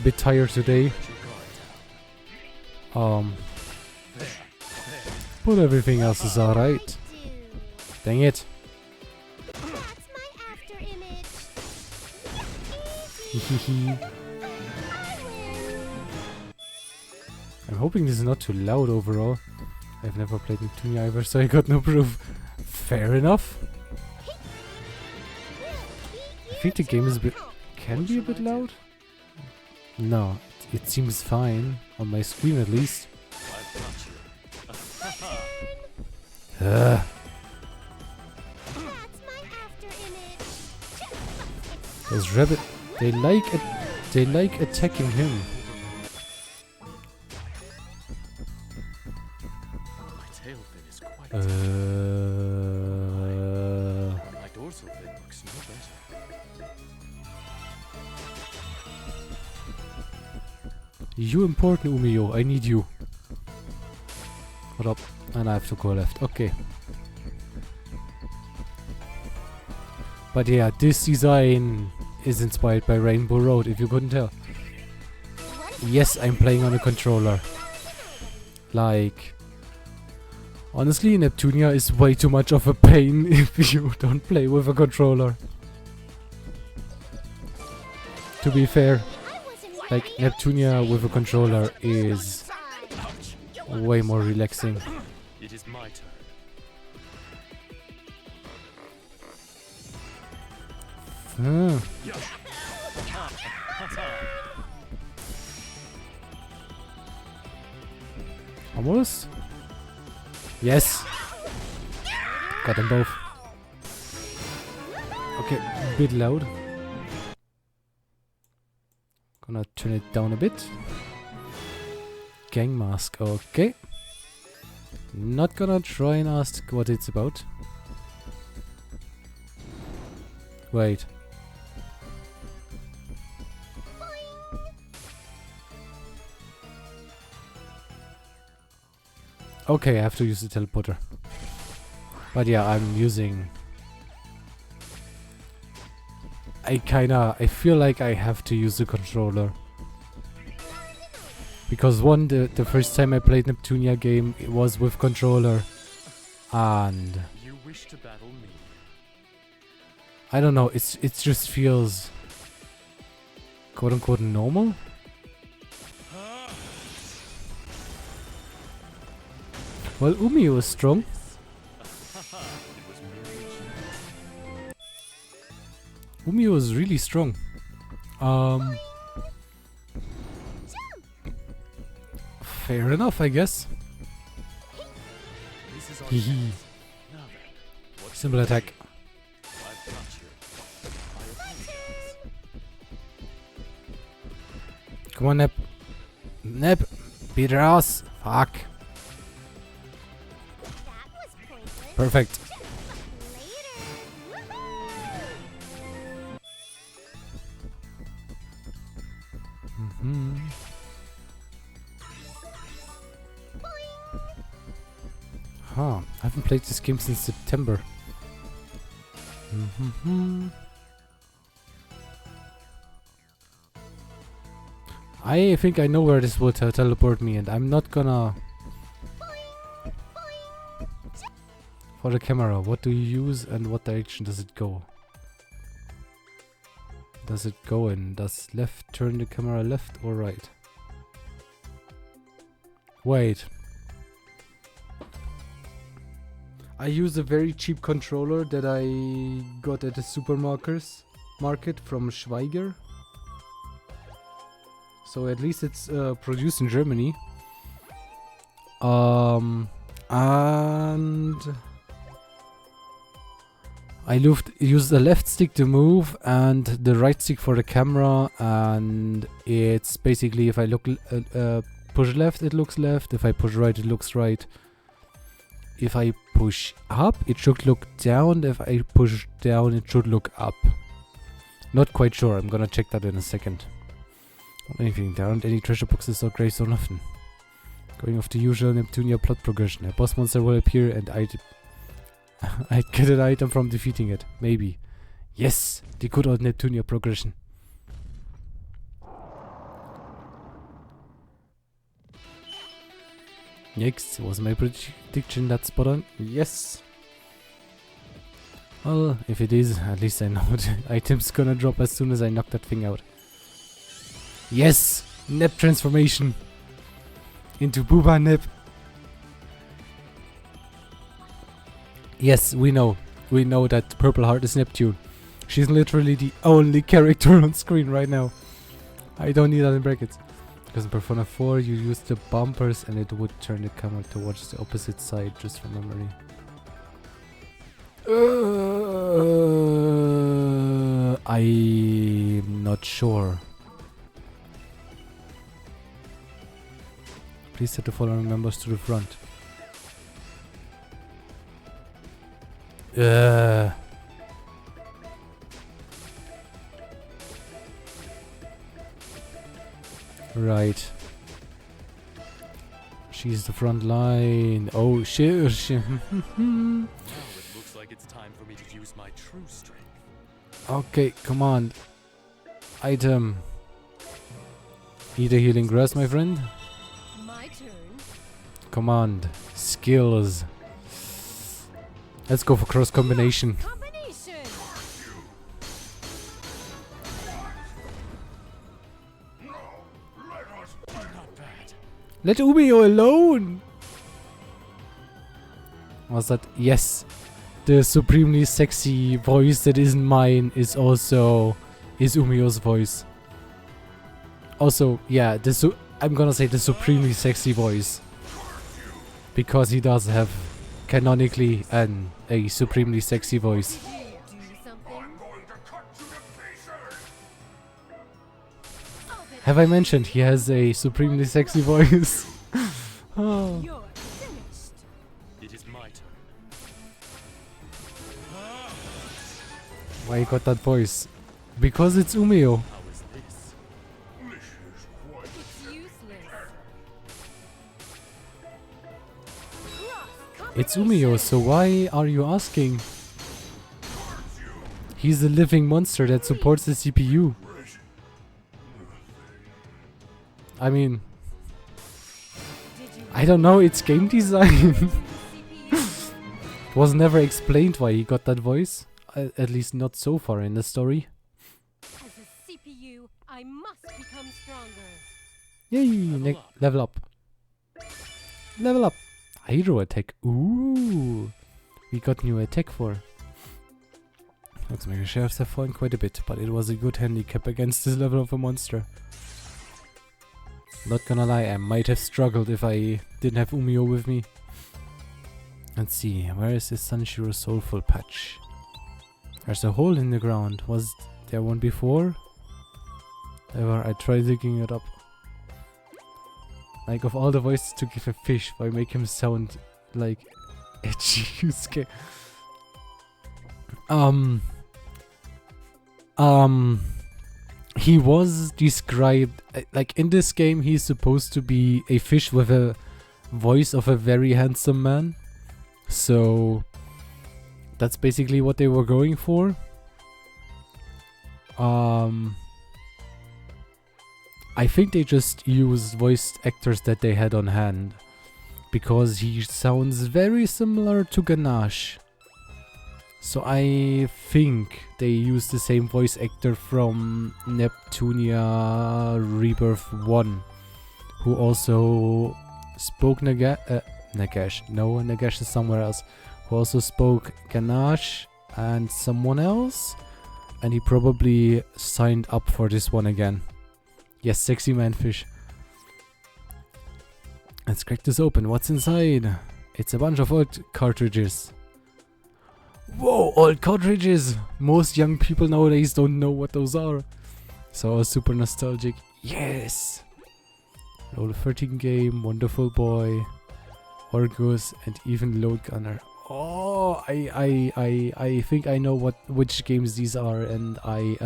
Bit tired today. But everything else is alright. Dang it. I'm hoping this is not too loud overall. I've never played Neptunia either, so I got no proof. Fair enough. I think the game is can be a bit loud. No, it seems fine on my screen at least. Those rabbit, they like attacking him. My tail fin is quite my dorsal fin looks no better. You important, Umiyo. I need you. What up? And I have to go left. Okay. But yeah, this design is inspired by Rainbow Road, if you couldn't tell. Yes, I'm playing on a controller. Like... Honestly, Neptunia is way too much of a pain if you don't play with a controller. To be fair, like Neptunia with a controller is way more relaxing. It is my turn. Almost? Yes! Got them both. Okay, a bit loud. Gonna turn it down a bit. Gang mask, okay. Not gonna try and ask what it's about. Wait. Okay, I have to use the teleporter. But yeah, I'm using... I feel like I have to use the controller. Because the first time I played Neptunia game, it was with controller. And... You wish to battle me? I don't know, it just feels... quote-unquote normal? Well, Umi was strong. Umi was really strong. Fair enough, I guess. Hehe. Simple attack. Come on, Nep. Nep! Beat her ass! Fuck. That was pointless. Perfect. Later. Hmm. Huh. I haven't played this game since September. I think I know where this will teleport me, and I'm not gonna... For the camera, what do you use and what direction does it go? Does it go in? Does left turn the camera left or right? Wait. I use a very cheap controller that I got at the supermarket from Schweiger. So at least it's produced in Germany. And I use the left stick to move and the right stick for the camera, and it's basically if I look push left it looks left, if I push right it looks right. If I push up it should look down, if I push down it should look up. Not quite sure, I'm gonna check that in a second. Not anything, there aren't any treasure boxes or graves or nothing. Going off the usual Neptunia plot progression. A boss monster will appear and I'd get an item from defeating it. Maybe. Yes! The good old Neptunia progression. Next, was my prediction that spot on? Yes! Well, if it is, at least I know the item's gonna drop as soon as I knock that thing out. Yes! Nep transformation! Into Booba Nep! Yes, we know. We know that Purple Heart is Neptune. She's literally the only character on screen right now. I don't need that in brackets. Because in Persona 4 you use the bumpers and it would turn the camera towards the opposite side, just from memory. I'm not sure. Please set the following members to the front. Right. She's the front line. Oh shit. Now it looks like it's time for me to use my true strength. Okay, come on. Item. Eat a healing grass, my friend. My turn. Command. Skills. Let's go for cross combination. Combination. Not bad. Let Umio alone! Was that? Yes. The supremely sexy voice that isn't mine is also... is Umio's voice. Also, yeah, I'm gonna say the supremely sexy voice. Because he does have, canonically, a supremely sexy voice. Do something. Have I mentioned he has a supremely sexy voice? Oh. You're finished. It is my turn. Why you got that voice? Because it's Umio. How is this? It's useless. It's Umio, so why are you asking? He's a living monster that supports the CPU. I mean, I don't know, it's game design. It was never explained why he got that voice. At least not so far in the story. As a CPU, I must become stronger. Yay! Level up. Level up. Hydro attack. Ooh. We got new attack for. Looks like the sheriffs have fallen quite a bit, but it was a good handicap against this level of a monster. Not gonna lie, I might have struggled if I didn't have Umio with me. Let's see, where is this Sanshiro Soulful patch? There's a hole in the ground. Was there one before? Ever, I tried digging it up. Like, of all the voices to give a fish, why make him sound like edgy Yusuke? He was described, like in this game he's supposed to be a fish with a voice of a very handsome man. So that's basically what they were going for. I think they just used voice actors that they had on hand, because he sounds very similar to Ganache. So I think they used the same voice actor from Neptunia Rebirth 1, who also spoke Nagash. No, Nagash is somewhere else. Who also spoke Ganache and someone else. And he probably signed up for this one again. Yes, sexy manfish. Let's crack this open. What's inside? It's a bunch of old cartridges. Whoa, old cartridges! Most young people nowadays don't know what those are. So I was super nostalgic. Yes! Roll 13 game, Wonderful Boy, Orgus, and even Load Gunner. Oh, I think I know which games these are, and I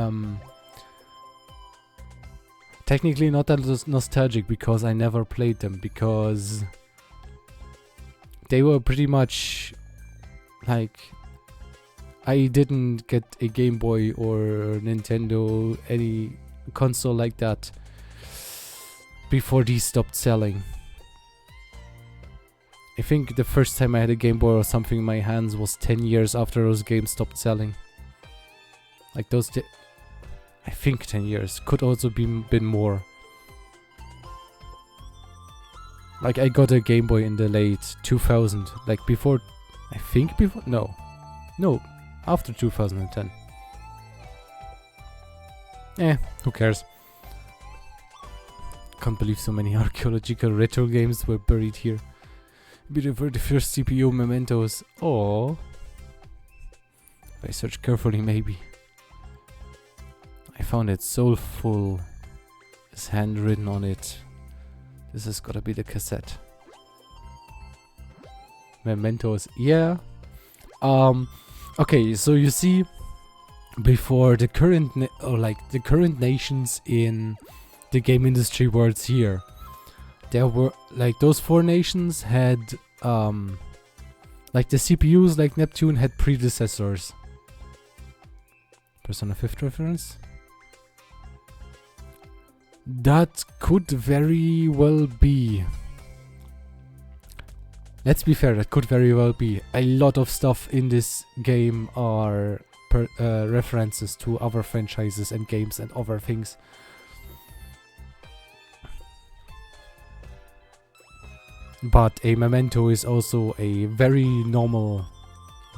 technically not that nostalgic because I never played them, because they were pretty much like, I didn't get a Game Boy or Nintendo, any console like that before these stopped selling. I think the first time I had a Game Boy or something in my hands was 10 years after those games stopped selling. Like those, I think 10 years, could also been more. Like I got a Game Boy in the late 2000, like before, I think before, no, after 2010. Who cares? Can't believe so many archaeological retro games were buried here. Beautiful, the first CPU mementos. Oh, if I search carefully, maybe. I found it soulful. It's handwritten on it. This has gotta be the cassette. Mementos, yeah. Okay, so you see, before the current the current nations in the game industry worlds here, there were like those 4 nations had like the CPUs like Neptune had predecessors. Persona 5 reference? That could very well be. Let's be fair, that could very well be. A lot of stuff in this game are references to other franchises and games and other things. But a memento is also a very normal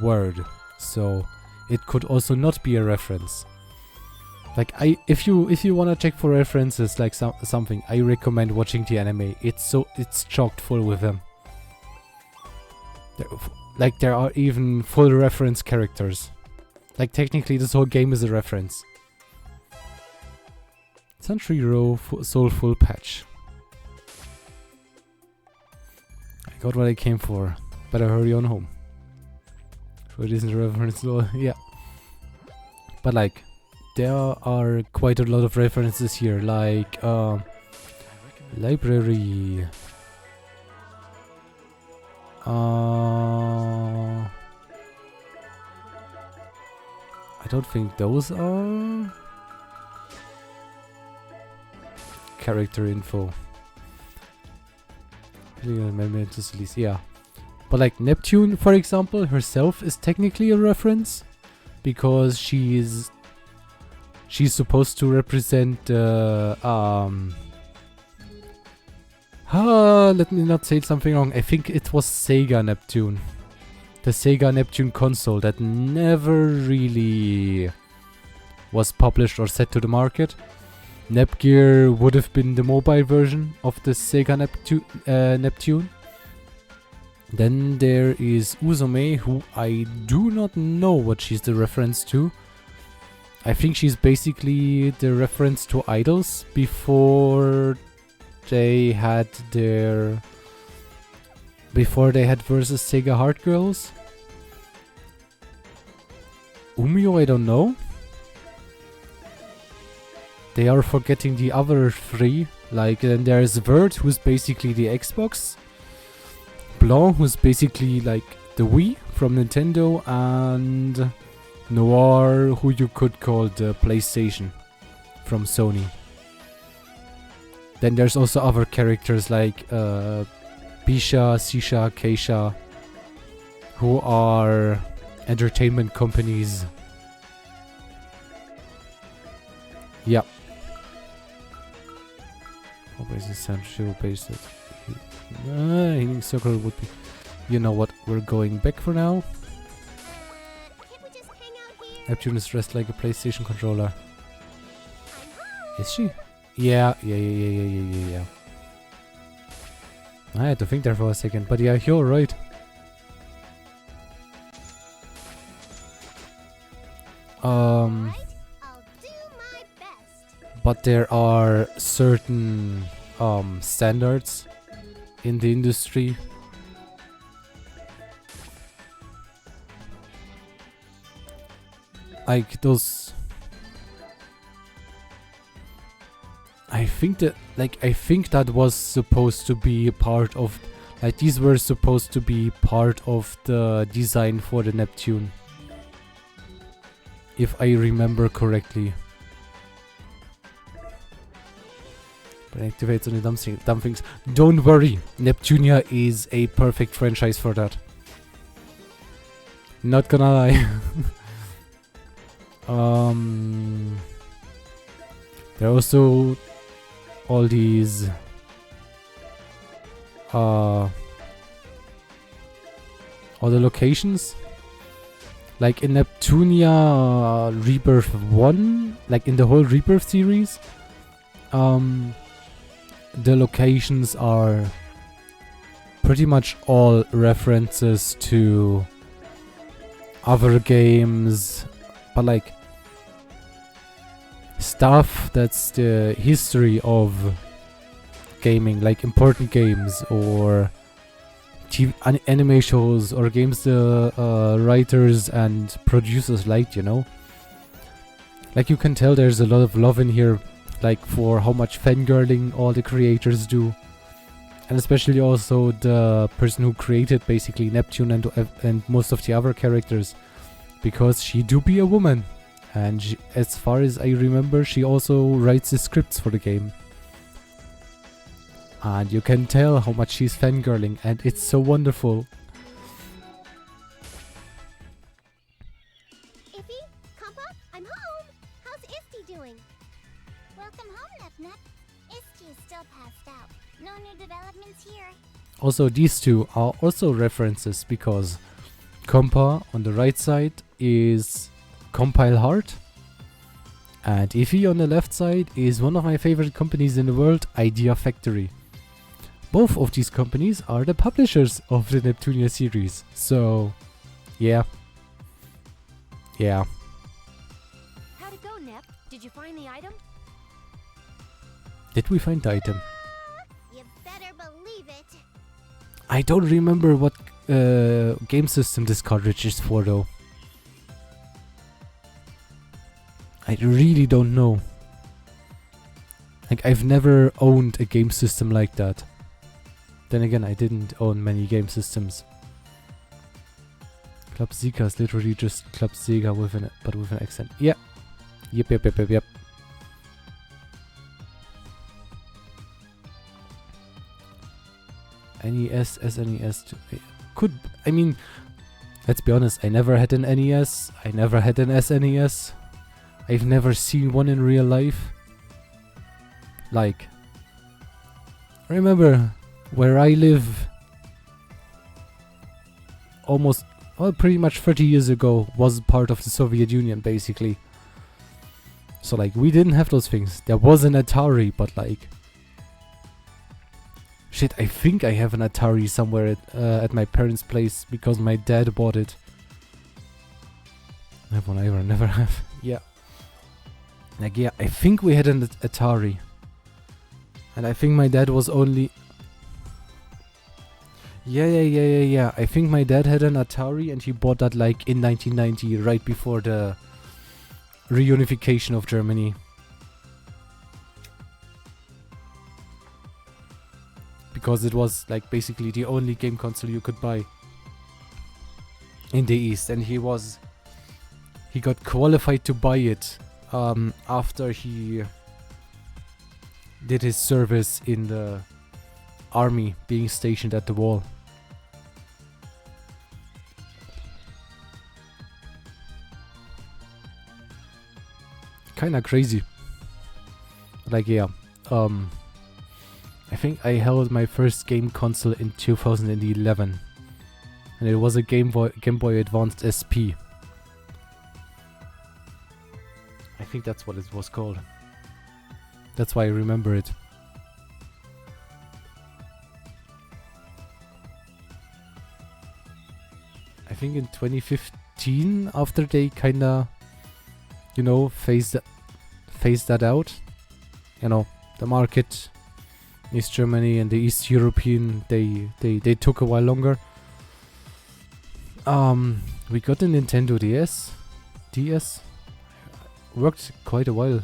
word, so it could also not be a reference. Like if you wanna check for references like something, I recommend watching the anime. It's chocked full with them. There are even full reference characters. Like technically this whole game is a reference. Century Row Soulful Patch. I got what I came for. Better hurry on home. So it isn't a reference, yeah. But like, there are quite a lot of references here, like library. I don't think those are character info. Yeah. But like Neptune, for example, herself is technically a reference because she's supposed to represent let me not say something wrong. I think it was Sega Neptune. The Sega Neptune console that never really was published or set to the market. Nepgear would have been the mobile version of the Sega Neptune. Then there is Uzume, who I do not know what she's the reference to. I think she's basically the reference to idols before they had versus Sega Heart Girls. Umio, I don't know. They are forgetting the other three. Like, then there's Vert, who's basically the Xbox. Blanc, who's basically like the Wii from Nintendo. And Noir, who you could call the PlayStation from Sony. Then there's also other characters like Bisha, Sisha, Keisha, who are entertainment companies. Yeah. Operation Central based healing circle would be. You know what? We're going back for now. Can't we just hang out here? Neptune is dressed like a PlayStation controller. Is she? Yeah. I had to think there for a second, but yeah, you're right. Right? I'll do my best. But there are certain standards in the industry. Like those. I think that was supposed to be a part of, like, these were supposed to be part of the design for the Neptune, if I remember correctly. But it activates only dumb things. Don't worry, Neptunia is a perfect franchise for that. Not gonna lie. There are also all these all the locations, like in Neptunia Rebirth 1, like in the whole Rebirth series, the locations are pretty much all references to other games, but like stuff that's the history of gaming, like important games or anime shows or games the writers and producers liked, you know? Like, you can tell there's a lot of love in here, like, for how much fangirling all the creators do. And especially also the person who created basically Neptune and most of the other characters, because she do be a woman. And she, as far as I remember, she also writes the scripts for the game. And you can tell how much she's fangirling, and it's so wonderful. Iffy? Compa? I'm home! How's Isty doing? Welcome home, Nep. Isty is still passed out. No new developments here. Also, these two are also references, because Compa on the right side is Compile Heart, and Iffy on the left side is one of my favorite companies in the world, Idea Factory. Both of these companies are the publishers of the Neptunia series, so yeah. How'd it go, Nep? Did you find the item? Did we find the item? You better believe it. I don't remember what game system this cartridge is for though. I really don't know. Like, I've never owned a game system like that. Then again, I didn't own many game systems. Club Sega is literally just Club Sega with an accent. Yeah. Yep. NES, SNES. I mean, let's be honest, I never had an NES. I never had an SNES. I've never seen one in real life. Like, I remember where I live pretty much 30 years ago was part of the Soviet Union, basically. So, like, we didn't have those things. There was an Atari, but, like... Shit, I think I have an Atari somewhere at my parents' place because my dad bought it. Never have. Yeah. Like, yeah, I think we had an Atari. And I think my dad was only... Yeah. I think my dad had an Atari and he bought that like in 1990, right before the reunification of Germany. Because it was like basically the only game console you could buy in the East, and he got qualified to buy it after he did his service in the army, being stationed at the wall. Kinda crazy. Like, yeah. I think I held my first game console in 2011. And it was a Game Boy Advanced SP. I think that's what it was called. That's why I remember it. I think in 2015, after they kinda, you know, phased that out, you know, the market, East Germany and the East European, they took a while longer. We got a Nintendo DS. Worked quite a while.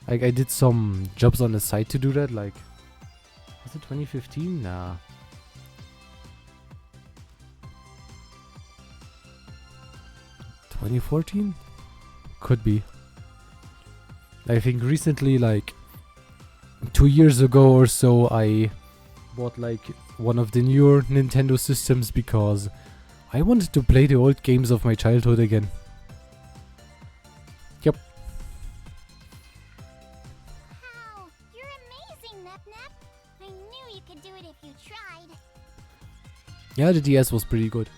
Like, I did some jobs on the side to do that, like, was it 2015? Nah. $2014? Could be. I think recently, like 2 years ago or so, I bought like one of the newer Nintendo systems because I wanted to play the old games of my childhood again. Yep. Wow, you're amazing, Nep. I knew you could do it if you tried. Yeah, the DS was pretty good.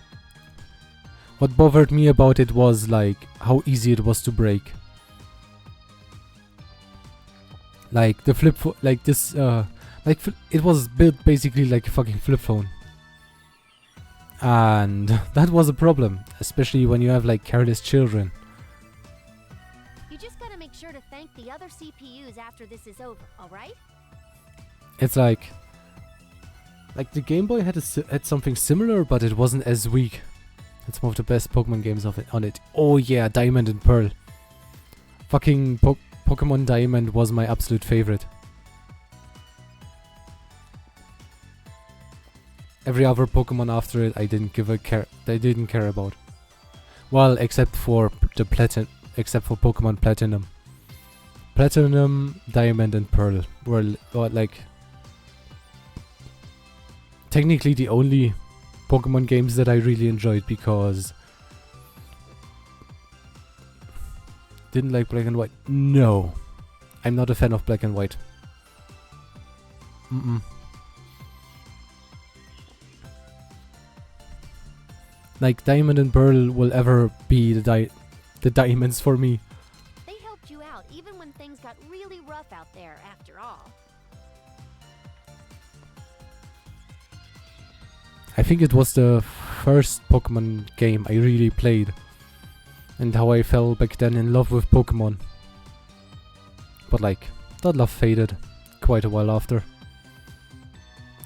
What bothered me about it was like how easy it was to break. Like the flip phone, like this, it was built basically like a fucking flip phone. And that was a problem, especially when you have like careless children. You just gotta make sure to thank the other CPUs after this is over, alright? It's like the Game Boy had something similar, but it wasn't as weak. It's one of the best Pokemon games on it. Oh yeah, Diamond and Pearl. Fucking Pokemon Diamond was my absolute favorite. Every other Pokemon after it, I didn't care about. Well, except for Pokemon Platinum. Platinum, Diamond, and Pearl were like technically the only Pokemon games that I really enjoyed, because didn't like Black and White. No, I'm not a fan of Black and White. Like, Diamond and Pearl will ever be the diamonds for me. They helped you out even when things got really rough out there, after all. I think it was the first Pokemon game I really played, and how I fell back then in love with Pokemon. But like, that love faded quite a while after.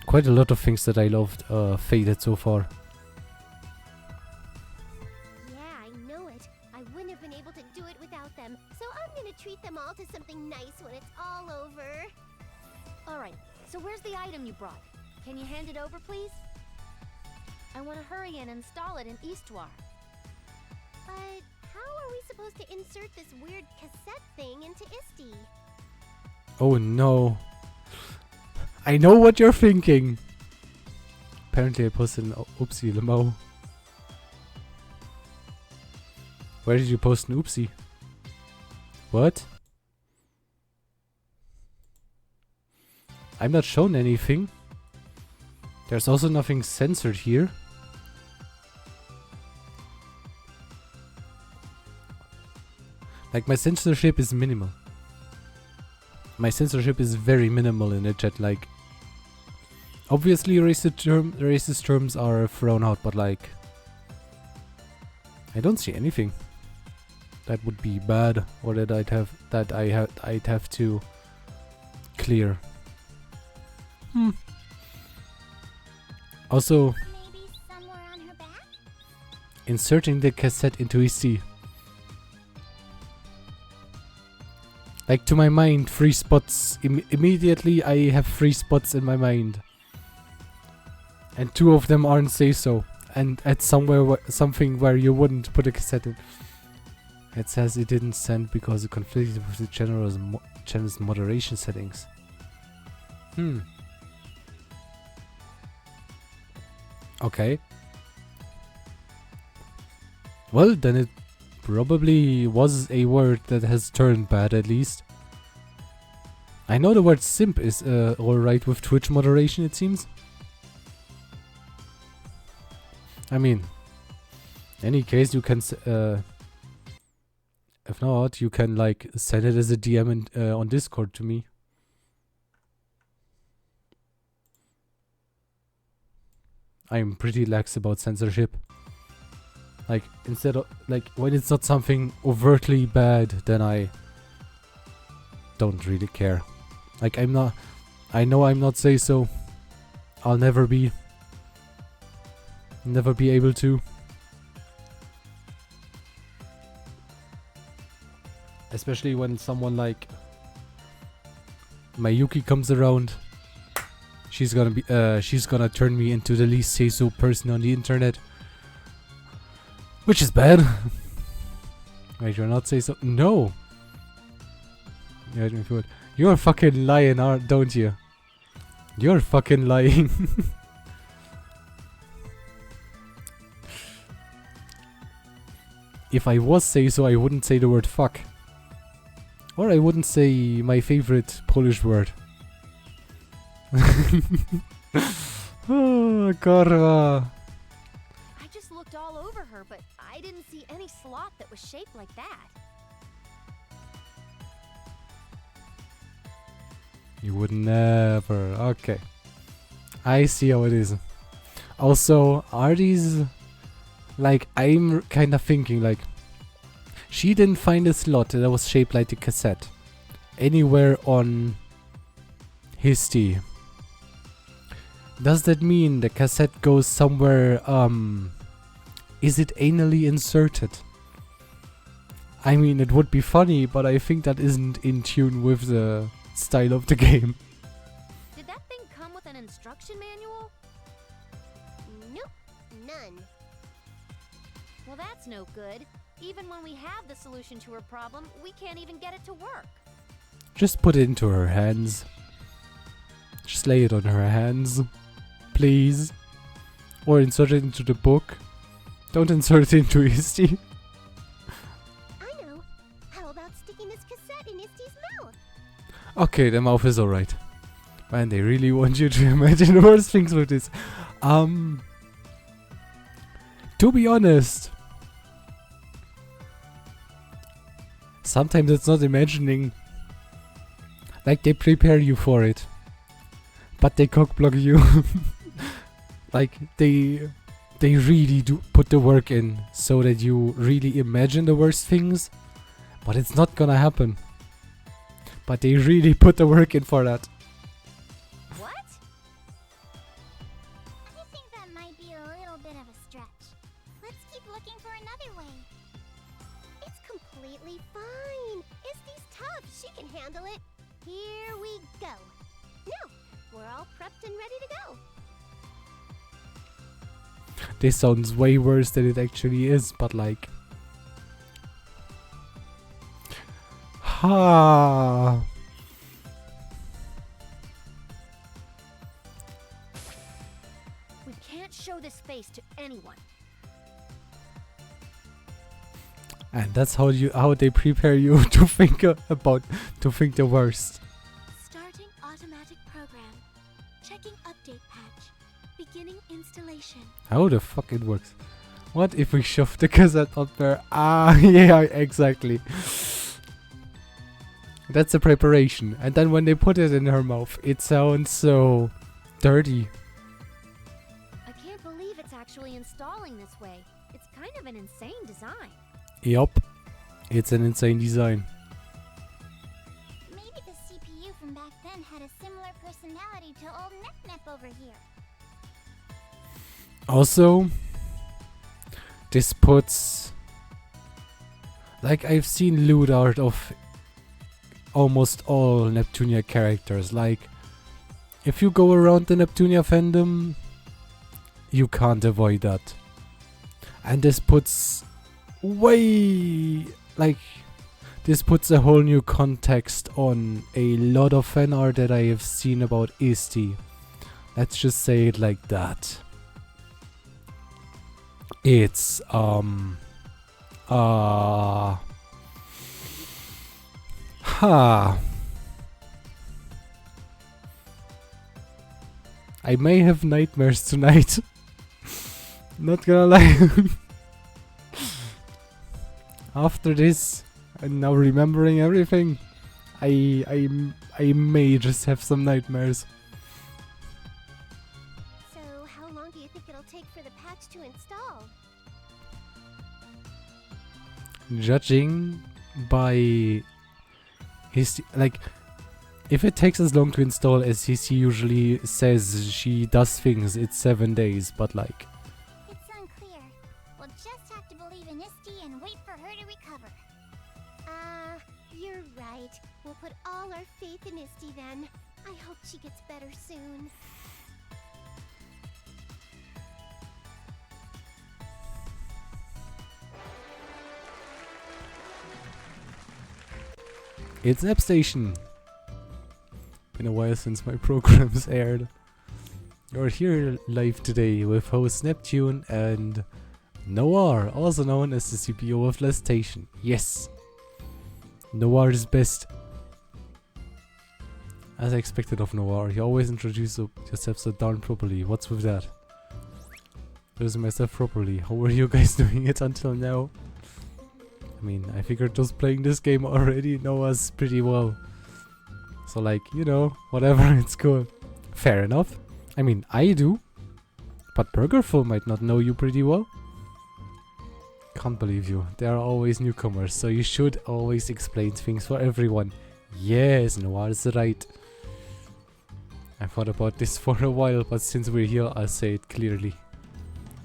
Quite a lot of things that I loved faded so far. Yeah, I know it. I wouldn't have been able to do it without them, so I'm gonna treat them all to something nice when it's all over. Alright, so where's the item you brought? Can you hand it over, please? I want to hurry and install it in Eastwar. But how are we supposed to insert this weird cassette thing into Isti? Oh no. I know what you're thinking. Apparently I posted an oopsie limo. Where did you post an oopsie? What? I'm not shown anything. There's also nothing censored here. Like, my censorship is minimal. My censorship is very minimal in the chat. Like, obviously racist terms are thrown out, but like, I don't see anything that would be bad or that I'd have to clear. Also, Maybe somewhere on her back? inserting the cassette into EC. Like, to my mind, 3 spots. Immediately I have 3 spots in my mind. And 2 of them aren't say so. And at something where you wouldn't put a cassette in. It says it didn't send because it conflicted with the channel's moderation settings. Okay. Well, then it probably was a word that has turned bad, at least. I know the word simp is alright with Twitch moderation, it seems. I mean, in any case, you can if not, you can like send it as a DM on Discord to me. I'm pretty lax about censorship. Like, instead of, like, when it's not something overtly bad, then I don't really care. Like, I know I'm not say so. I'll never be able to. Especially when someone like Mayuki comes around. She's gonna turn me into the least say so person on the internet. Which is bad. Wait, you're not say so? No! You're fucking lying, don't you? You're fucking lying. If I was say so, I wouldn't say the word fuck. Or I wouldn't say my favorite Polish word. Oh, Korwa. I just looked all over her, but I didn't see any slot that was shaped like that. You would never. Okay. I see how it is. Also, are these... Like, I'm kind of thinking, like... She didn't find a slot that was shaped like a cassette. Anywhere on... Histi. Does that mean the cassette goes somewhere, is it anally inserted? I mean, it would be funny, but I think that isn't in tune with the style of the game. Did that thing come with an instruction manual? Nope, none. Well, that's no good. Even when we have the solution to her problem, we can't even get it to work. Just put it into her hands. Just lay it on her hands. Please. Or insert it into the book. Don't insert it into Isti. I know. How about sticking this cassette in Isti's mouth? Okay, the mouth is alright. Man, they really want you to imagine the worst things with this. To be honest, sometimes it's not imagining. Like, they prepare you for it, but they cockblock you. Like, they really do put the work in so that you really imagine the worst things, but it's not gonna happen. But they really put the work in for that. What? I think that might be a little bit of a stretch. Let's keep looking for another way. completely fine. Isty's tough. She can handle it. Here we go. Now, we're all prepped and ready to go. This sounds way worse than it actually is, but like... Ha! We can't show this face to anyone. And that's how they prepare you to think the worst. Starting automatic program. Checking update patch. Beginning installation. How the fuck it works? What if we shove the cassette up there? Ah, yeah, exactly. That's the preparation. And then when they put it in her mouth, it sounds so dirty. I can't believe it's actually installing this way. It's kind of an insane design. Yup. It's an insane design. Maybe the CPU from back then had a similar personality to old Nep over here. Also, this puts... Like, I've seen loot art of almost all Neptunia characters. Like, if you go around the Neptunia fandom, you can't avoid that. And this puts way... Like, this puts a whole new context on a lot of fan art that I have seen about Isty. Let's just say it like that. It's, ha. I may have nightmares tonight. Not gonna lie. After this, and now remembering everything, I may just have some nightmares. So, how long do you think it'll take for the patch to install? Judging by his, like, if it takes as long to install as he usually says she does things, it's 7 days, but like... It's unclear. We'll just have to believe in Isty and wait for her to recover. You're right. We'll put all our faith in Isty then. I hope she gets better soon. It's App Station. Been a while since my programs aired. You're here live today with host Neptune and Noir, also known as the CPO of Last Station. Yes! Noir is best. As I expected of Noir, you always introduce yourself so darn properly. What's with that? Introducing myself properly. How were you guys doing it until now? I mean, I figured just playing this game already know us pretty well. So like, you know, whatever, it's cool. Fair enough. I mean, I do. But Burgerful might not know you pretty well. Can't believe you. There are always newcomers, so you should always explain things for everyone. Yes, Noir is right. I thought about this for a while, but since we're here, I'll say it clearly.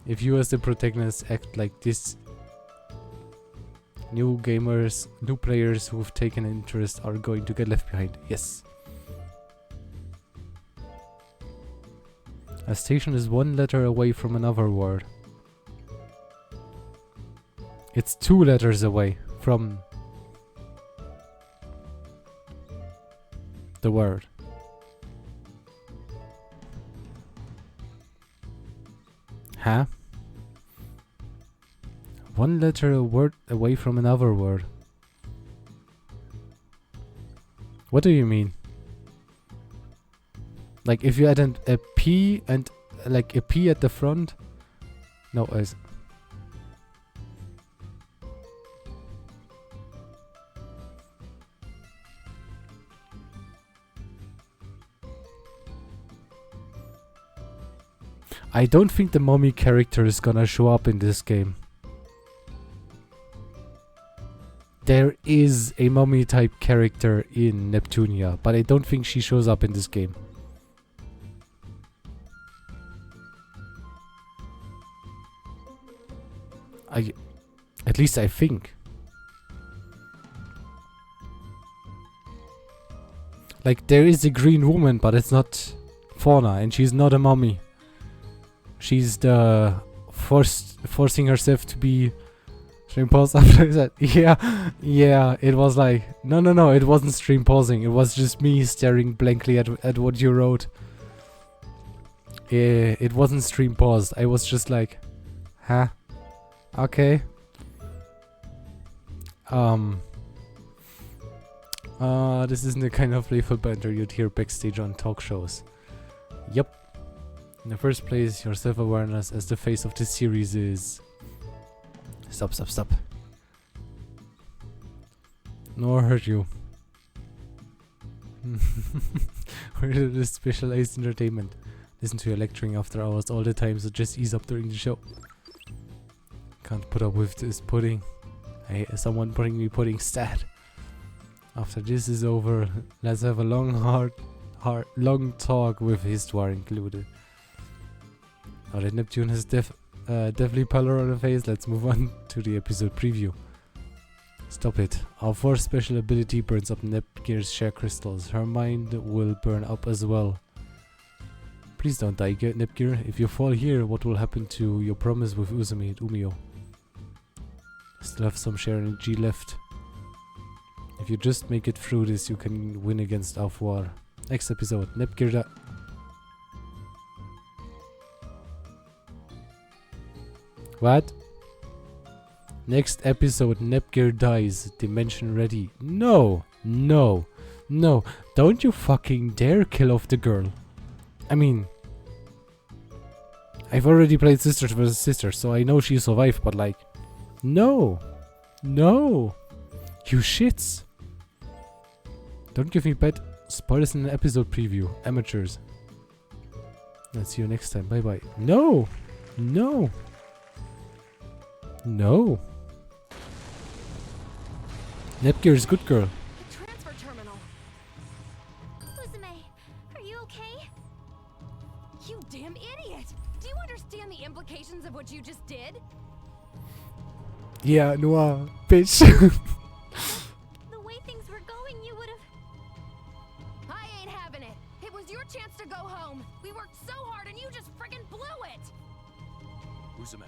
If you as the protagonist act like this, new gamers, new players who've taken an interest are going to get left behind. Yes. A station is one letter away from another word. It's 2 letters away from the word. Huh? 1 letter a word away from another word. What do you mean? Like if you add a P and like a P at the front? No, as I don't think the mommy character is gonna show up in this game. There is a mommy type character in Neptunia, but I don't think she shows up in this game. At least I think. Like, there is a green woman, but it's not Fauna, and she's not a mommy. She's the forcing herself to be stream pause after that. Yeah, it was like, no, it wasn't stream pausing. It was just me staring blankly at what you wrote. It wasn't stream paused. I was just like, huh? Okay. This isn't the kind of playful banter you'd hear backstage on talk shows. Yep. In the first place, your self-awareness as the face of this series is... Stop. Nor hurt you. Where is this specialized entertainment? Listen to your lecturing after hours all the time, so just ease up during the show. Can't put up with this pudding. Hey, someone bring me pudding stat. After this is over, let's have a long talk with Histoire included. Now that Neptune has deathly pallor on her face, let's move on to the episode preview. Stop it. Our fourth special ability burns up Nepgear's share crystals. Her mind will burn up as well. Please don't die, Nepgear. If you fall here, what will happen to your promise with Uzume and Umio? Still have some share energy left. If you just make it through this, you can win against Alfuar. Next episode, Nepgear What? Next episode, Nepgear dies. Dimension ready. No! Don't you fucking dare kill off the girl. I mean... I've already played Sisters vs. Sisters, so I know she survived, but like... No! You shits! Don't give me bad spoilers in an episode preview. Amateurs. I'll see you next time. Bye bye. No! Nepgear is good girl. The transfer terminal. Uzume, are you okay? You damn idiot! Do you understand the implications of what you just did? Yeah, Noah, bitch. The way things were going, you would have... I ain't having it. It was your chance to go home. We worked so hard and you just friggin' blew it. Uzume,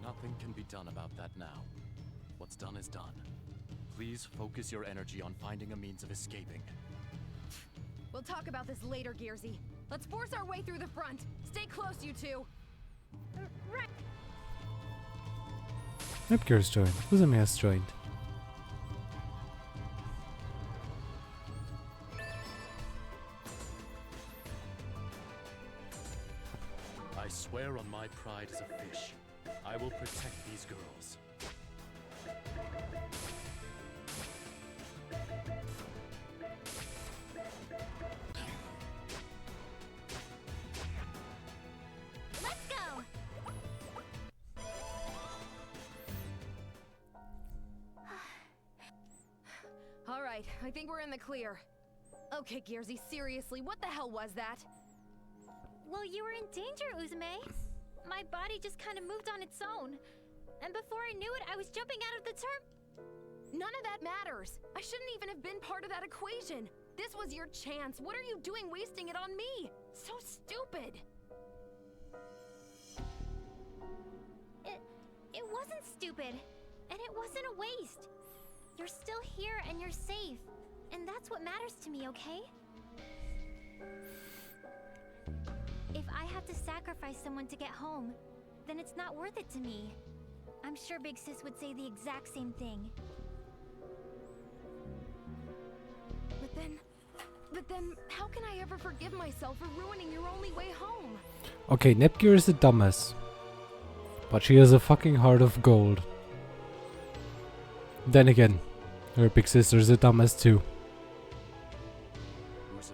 nothing can be done about that now. What's done is done. Please focus your energy on finding a means of escaping. We'll talk about this later, Gearsy. Let's force our way through the front. Stay close, you two. Right. Nepgear's joined. Uzume has joined. I swear on my pride as a fish, I will protect these girls. Let's go! Alright, I think we're in the clear. Okay, Gearsy, seriously, what the hell was that? Well, you were in danger, Uzume. My body just kind of moved on its own. And before I knew it, I was jumping out of the None of that matters. I shouldn't even have been part of that equation. This was your chance. What are you doing wasting it on me? So stupid. It wasn't stupid. And it wasn't a waste. You're still here and you're safe. And that's what matters to me, okay? If I have to sacrifice someone to get home, then it's not worth it to me. I'm sure Big Sis would say the exact same thing. But then, how can I ever forgive myself for ruining your only way home? Okay, Nepgear is a dumbass. But she has a fucking heart of gold. Then again, her big sister is a dumbass too. Uzume,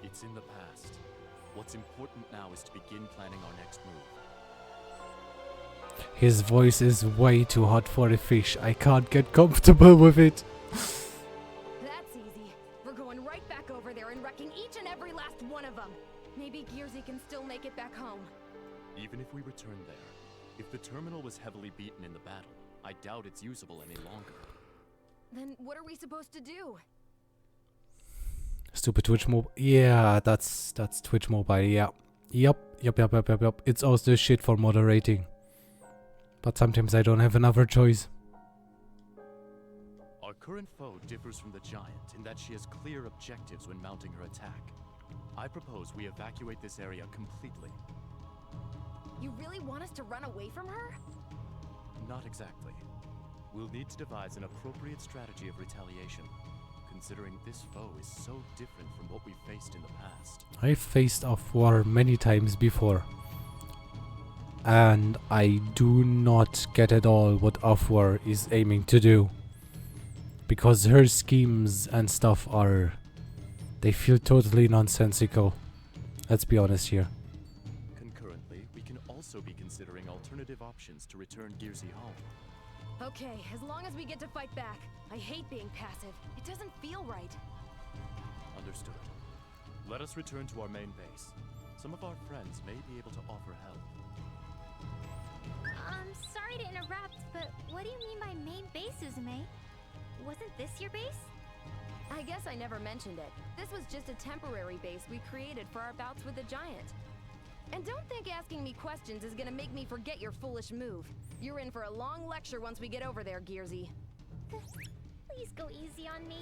it's in the past. What's important now is to begin planning our next move. His voice is way too hot for a fish. I can't get comfortable with it. That's easy. We're going right back over there and wrecking each and every last one of them. Maybe Gearsy can still make it back home. Even if we return there, if the terminal was heavily beaten in the battle, I doubt it's usable any longer. Then what are we supposed to do? Stupid Twitch Mobile. Yeah, that's Twitch Mobile. Yeah. Yep. It's also shit for moderating. But sometimes I don't have another choice. Our current foe differs from the giant in that she has clear objectives when mounting her attack. I propose we evacuate this area completely. You really want us to run away from her? Not exactly. We'll need to devise an appropriate strategy of retaliation, considering this foe is so different from what we faced in the past. I've faced off war many times before. And I do not get at all what Afwar is aiming to do. Because her schemes and stuff are... they feel totally nonsensical. Let's be honest here. Concurrently, we can also be considering alternative options to return Gearsy home. Okay, as long as we get to fight back. I hate being passive. It doesn't feel right. Understood. Let us return to our main base. Some of our friends may be able to offer help. Sorry to interrupt, but what do you mean by main base, Uzume? Wasn't this your base? I guess I never mentioned it. This was just a temporary base we created for our bouts with the giant. And don't think asking me questions is gonna make me forget your foolish move. You're in for a long lecture once we get over there, Gearsy. Please go easy on me.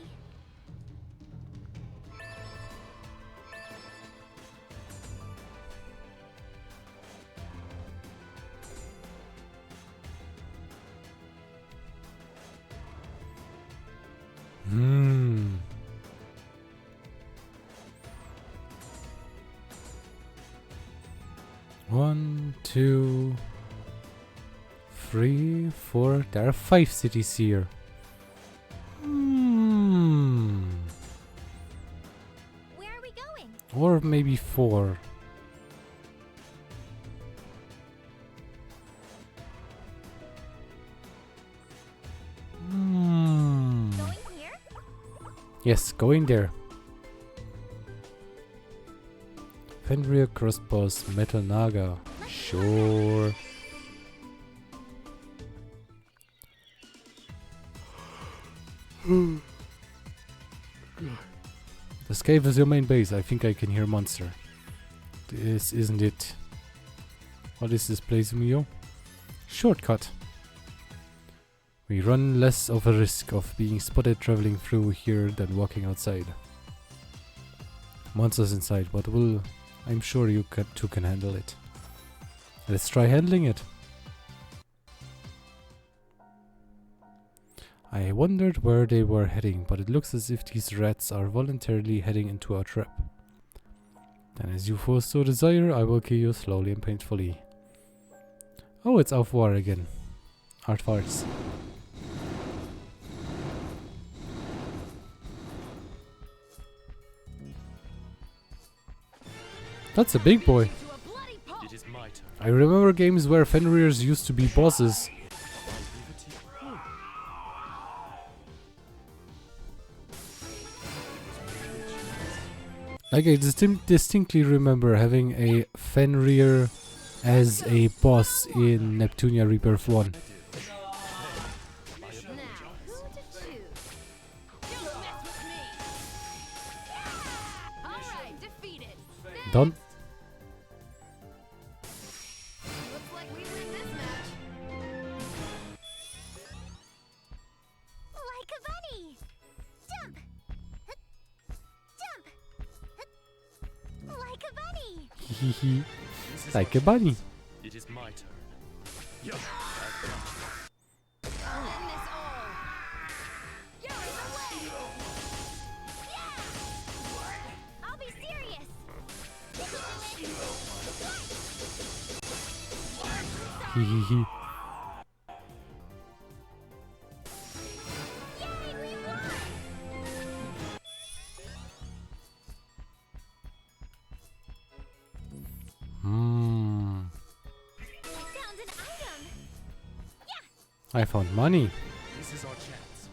One, two, 3, 4. There are 5 cities here. Where are we going? Or maybe 4. Going here? Yes, going there. Fenrir Crossbows Metal Naga. Sure. This cave is your main base. I think I can hear monster. This isn't it. What is this place, Mio? Shortcut. We run less of a risk of being spotted traveling through here than walking outside. Monsters inside, but I'm sure you two can handle it. Let's try handling it. I wondered where they were heading, but it looks as if these rats are voluntarily heading into our trap. Then as you so desire, I will kill you slowly and painfully. Oh, it's off war again. Art farts. That's a big boy. It is my turn. I remember games where Fenrirs used to be bosses. Like I distinctly remember having a Fenrir as a boss in Neptunia Rebirth 1. Done. Looks like we win this match. Like a bunny! Jump! Jump! Like a bunny! Hehehe. Like a bunny. It is my turn. End this all. You're in the way. I'll be serious! Hehehe. Yay, we won! Found an item! I found money. This is our chance.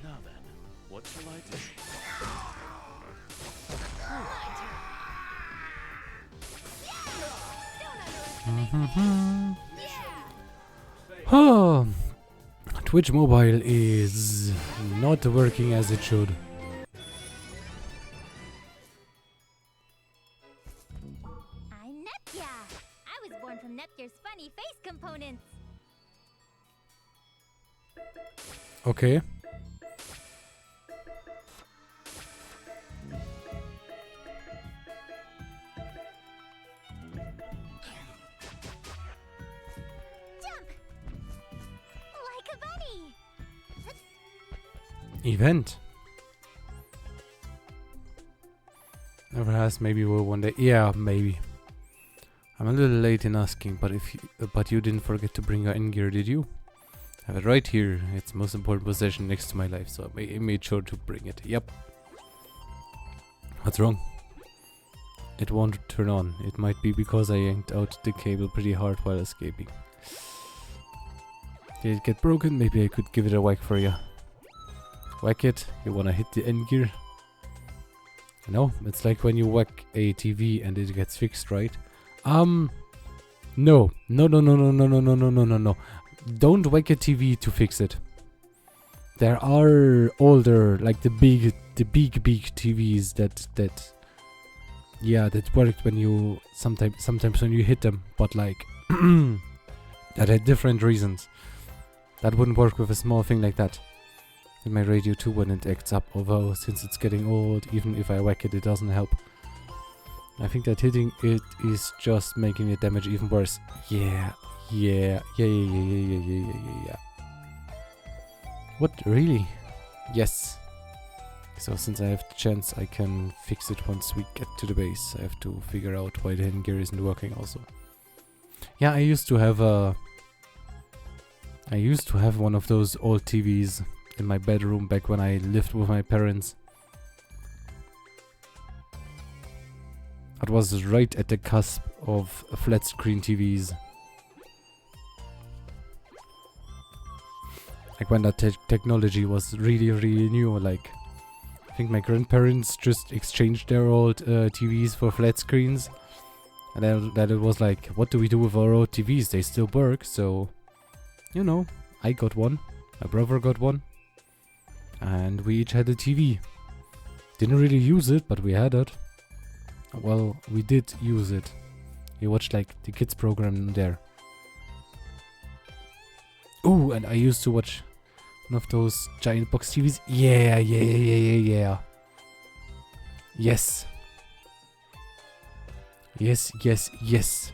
Now then, what shall I do? Oh, Twitch Mobile is not working as it should. funny face components. Okay. Jump! Like a bunny! Event. Never has. Maybe will one day. Yeah, maybe. I'm a little late in asking, but but you didn't forget to bring your in gear, did you? I have it right here. It's the most important possession next to my life, so I made sure to bring it. Yep. What's wrong? It won't turn on. It might be because I yanked out the cable pretty hard while escaping. Did it get broken? Maybe I could give it a whack for you. Whack it? You wanna hit the end gear? You know, it's like when you whack a TV and it gets fixed, right? No. No, no, no, no, no, no, no, no, no, no, no. Don't whack a TV to fix it. There are older, like the big TVs that worked when you sometimes when you hit them, but like that had different reasons. That wouldn't work with a small thing like that. And my radio too when it acts up, although since it's getting old, even if I whack it, it doesn't help. I think that hitting it is just making the damage even worse. Yeah. What, really? Yes. So since I have the chance, I can fix it once we get to the base. I have to figure out why the hidden gear isn't working also. Yeah, I used to have one of those old TVs in my bedroom back when I lived with my parents. It was right at the cusp of flat screen TVs. Like when that technology was really, really new. Like, I think my grandparents just exchanged their old TVs for flat screens. And then it was like, what do we do with our old TVs? They still work, so... You know, I got one. My brother got one. And we each had a TV. Didn't really use it, but we had it. Well, we did use it. We watched like the kids program there. Ooh, and I used to watch one of those giant box TVs. Yeah. Yes. Yes.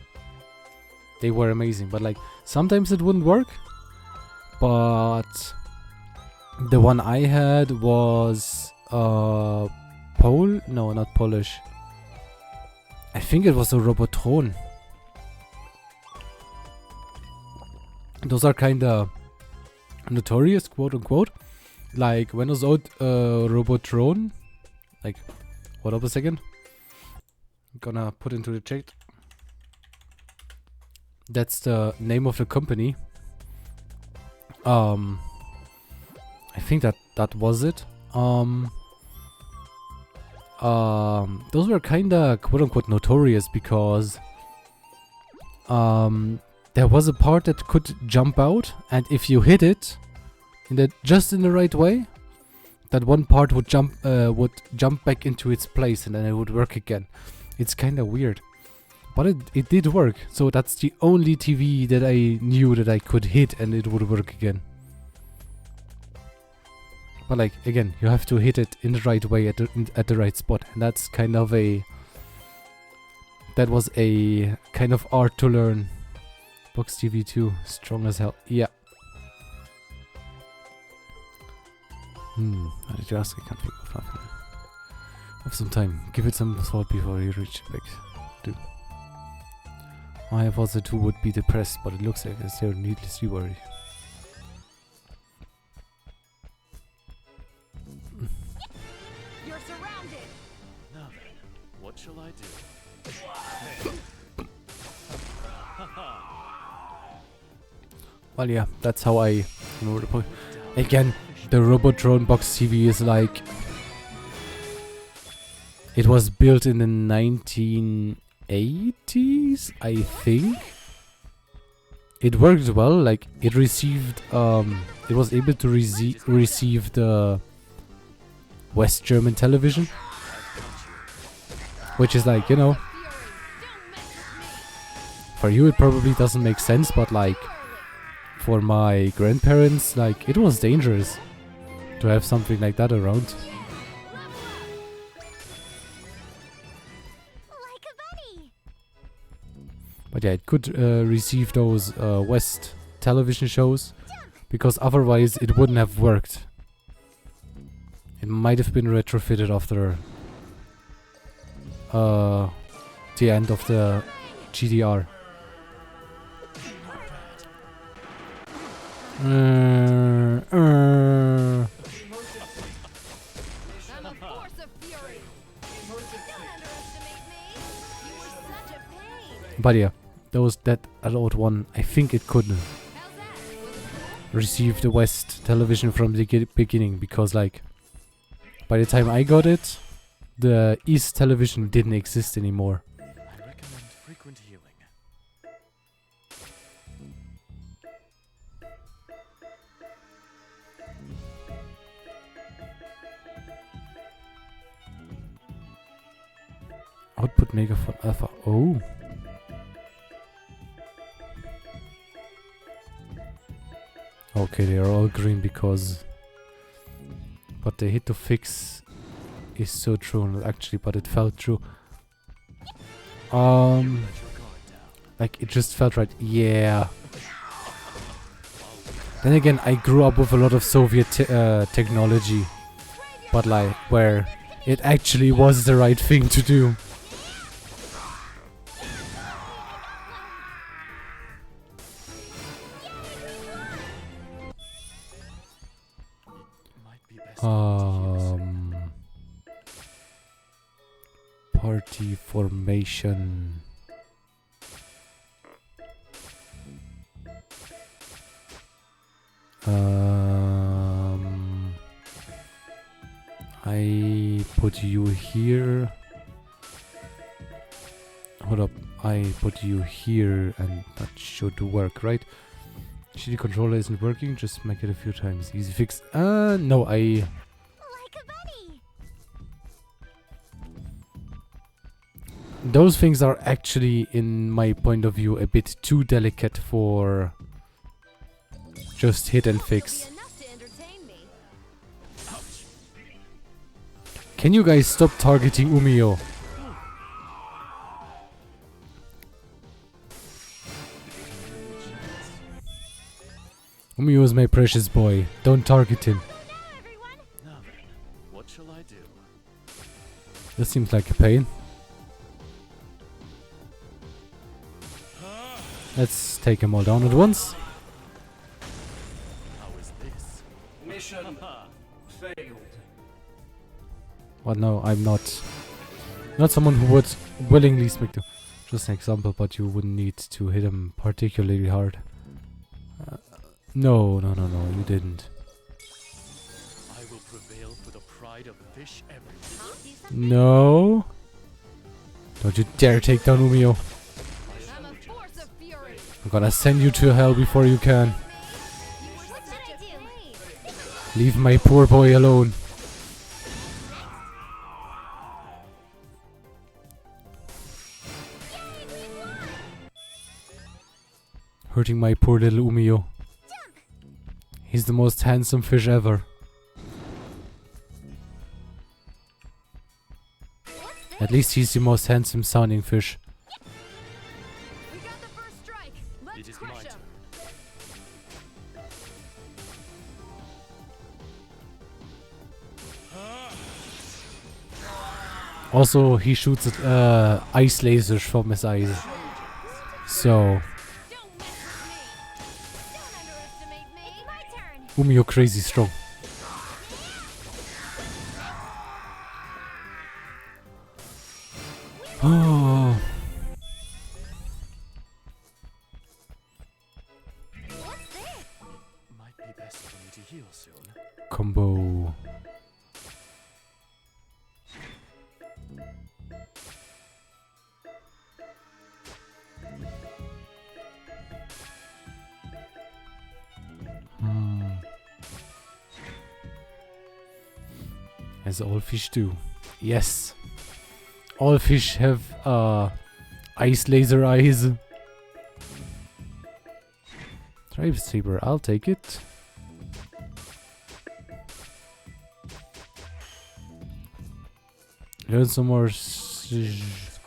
They were amazing, but like sometimes it wouldn't work. But the one I had was no, not Polish. I think it was a Robotron. Those are kinda notorious, quote unquote. Like when I was out Robotron. Like, hold up a second. I'm gonna put into the chat. That's the name of the company. I think that was it. Those were kinda quote unquote notorious because there was a part that could jump out, and if you hit it just in the right way, that one part would jump back into its place and then it would work again. It's kinda weird. But it did work, so that's the only TV that I knew that I could hit and it would work again. But like, again, you have to hit it in the right way at the right spot, and that's kind of that was a kind of art to learn. Box TV 2, strong as hell. Yeah. How did you ask? I can't think of nothing. Have some time. Give it some thought before you reach back. Do. I also too would be depressed, but it looks like they're needlessly worried. You're surrounded. Now then, what shall I do? Well, yeah, that's how I know the point. Again, the Robotron box TV is like... It was built in the 1980s, I think. It worked well, like it received... it was able to receive the West German television. Which is like, you know... For you it probably doesn't make sense, but like for my grandparents, like it was dangerous to have something like that around. Like a bunny. But yeah, it could receive those West television shows, because otherwise it wouldn't have worked. It might have been retrofitted after the end of the GDR. I'm a force of fury. Don't underestimate me. You were such a pain. But yeah, that allowed one. I think it could How's that? Was it cool? receive the West television from the beginning, because like by the time I got it, the East television didn't exist anymore. I recommend frequent healing. Output megaphone alpha. Oh. Okay, they are all green because... But the hit to fix is so true, actually, but it felt true. Like, it just felt right. Yeah. Then again, I grew up with a lot of Soviet technology. But like, where it actually was the right thing to do. Party formation. I put you here. Hold up, I put you here, and that should work, right? CD controller isn't working, just make it a few times. Easy fix. No, Like a bunny. Those things are actually, in my point of view, a bit too delicate for just hit and fix. Enough to entertain me. Can you guys stop targeting Umio? Umio is my precious boy. Don't target him. Now then, what shall I do? This seems like a pain. Let's take them all down at once. How is this? Mission failed. Well, no, I'm not. Not someone who would willingly speak to. Just an example, but you wouldn't need to hit him particularly hard. No, you didn't. I will prevail for the pride of fish everywhere. No. Don't you dare take down Umio. I'm a force of fury. I'm gonna send you to hell before you can. You were What such should a I do? pain. Leave my poor boy alone. Hurting my poor little Umio. He's the most handsome fish ever. At least he's the most handsome sounding fish. We got the first strike. Let's It is crush my him. turn. Also, he shoots ice lasers from his eyes. So, Don't mess with me. Don't underestimate me. It's my turn. Umio crazy strong. Oh, What's this? Might be best for me to heal soon. combo. As all fish do. Yes. All fish have ice laser eyes. Thrive Saber, I'll take it. Learn some more. It's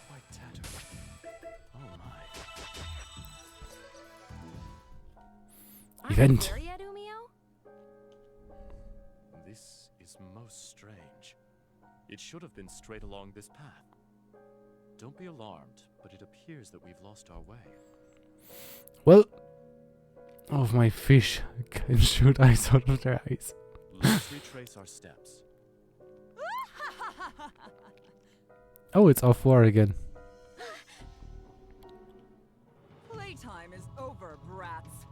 quite tattered. Oh my. Event. Are you there yet, Umio? This is most strange. It should have been straight along this path. Don't be alarmed, but it appears that we've lost our way. Well, of my fish can shoot eyes out of their eyes. Let's retrace our steps. Oh, it's off war again. Playtime is over, brats.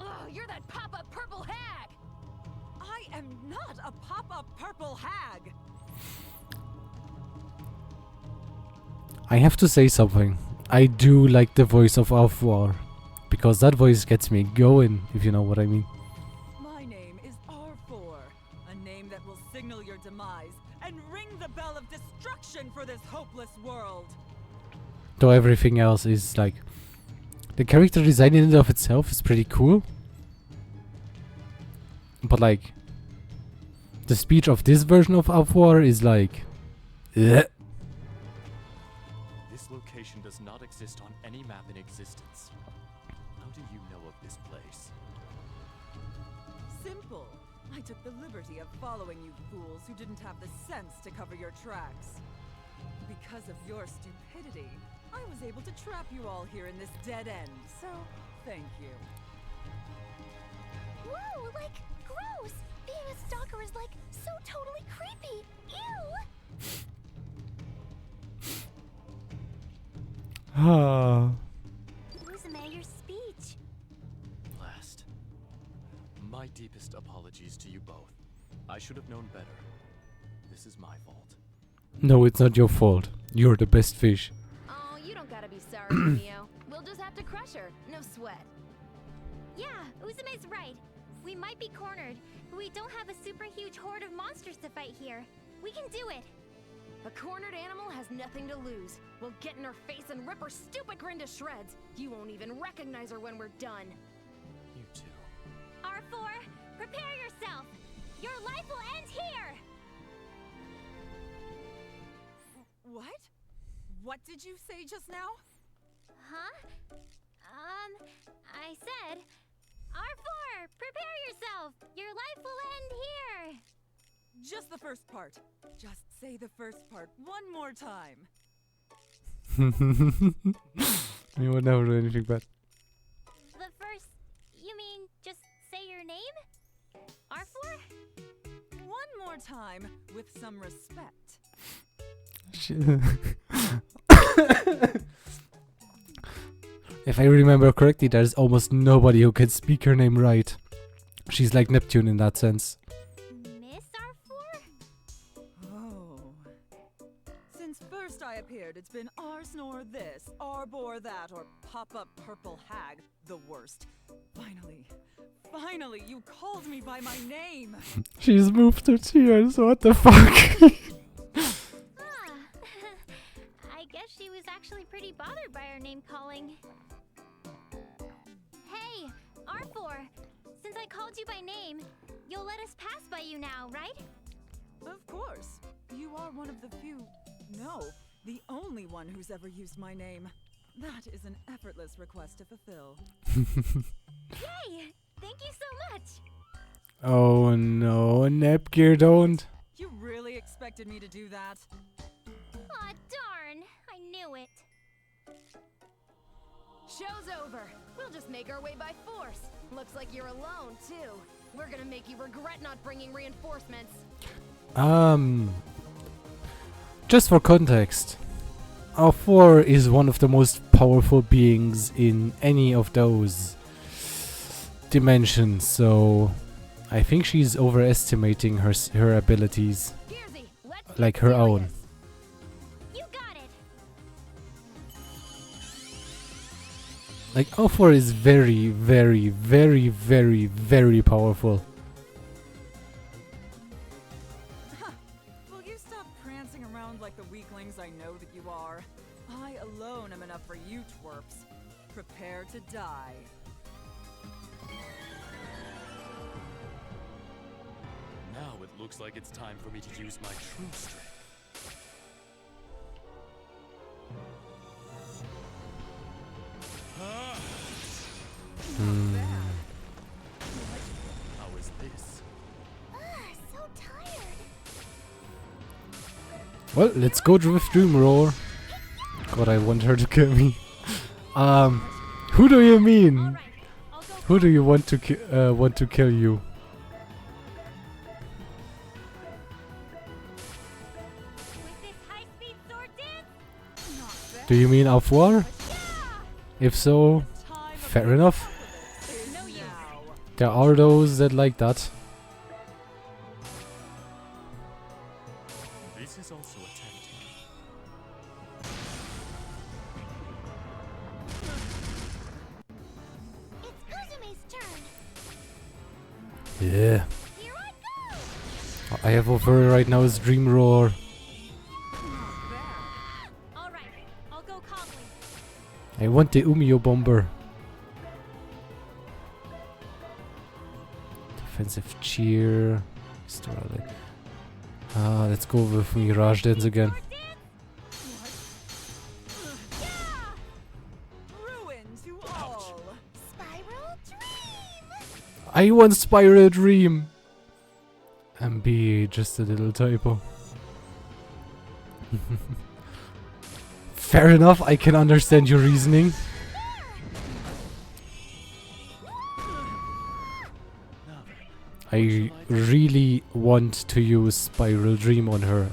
Oh, you're that pop-up purple hag! I am not a pop-up purple hag! I have to say something. I do like the voice of Off War, because that voice gets me going, if you know what I mean. My name is R4, a name that will signal your demise and ring the bell of destruction for this hopeless world. Though everything else is like... The character design in and of itself is pretty cool. But like... The speech of this version of Off War is like... Ugh. This location does not exist on any map in existence. How do you know of this place? Simple. I took the liberty of following you fools who didn't have the sense to cover your tracks. Because of your stupidity, I was able to trap you all here in this dead end, so thank you. Whoa, like, gross! Being a stalker is like so totally creepy. Ew! Ah. Uzume, your speech. Last. My deepest apologies to you both. I should have known better. This is my fault. No, it's not your fault. You're the best fish. Oh, you don't gotta be sorry, Umio. We'll just have to crush her. No sweat. Yeah, Uzume's right. We might be cornered, but we don't have a super huge horde of monsters to fight here. We can do it. A cornered animal has nothing to lose. We'll get in her face and rip her stupid grin to shreds. You won't even recognize her when we're done. You too. R4, prepare yourself. Your life will end here. What? What did you say just now? Huh? I said, R4, prepare yourself. Your life will end here. Just the first part. Just say the first part one more time. You would never do anything bad. The first, you mean just say your name? R4? One more time with some respect. If I remember correctly, there's almost nobody who can speak her name right. She's like Neptune in that sense. Miss R4? Oh. Since first I appeared, it's been R-snore this, R-bore that, or pop-up purple hag, the worst. Finally, you called me by my name! She's moved to tears, what the fuck? I guess she was actually pretty bothered by our name calling. Hey, R4, since I called you by name, you'll let us pass by you now, right? Of course. You are one of the few, no, the only one who's ever used my name. That is an effortless request to fulfill. Yay! Thank you so much! Oh no, Nepgear, don't. You really expected me to do that? Aw, darn! I knew it. Show's over. We'll just make our way by force. Looks like you're alone, too. We're gonna make you regret not bringing reinforcements. Just for context, R4 is one of the most powerful beings in any of those dimensions, so I think she's overestimating her abilities, Gearsy, let's like get her serious. own. You got it! Like, R4 is very, very, very, very, very powerful. Will you stop prancing around like the weaklings I know that you are? I alone am enough for you twerps. Prepare to die. Now it looks like it's time for me to use my true strength. How is this? So tired. Well, let's go with Dream Roar. God, I want her to kill me. Who do you mean? Who do you want to kill you? Do you mean Avoir? If so, fair enough. There are those that like that. This is also a tempting. It's Uzume's turn. Yeah. Here I go. All I have over her right now is Dream Roar. All right, I'll go calmly. I want the Umio Bomber. Defensive Cheer. Let's go with Mirage Dance again. Ruin to all. Spiral Dream. I want Spiral Dream. MB, just a little typo. Fair enough, I can understand your reasoning. I really want to use Spiral Dream on her.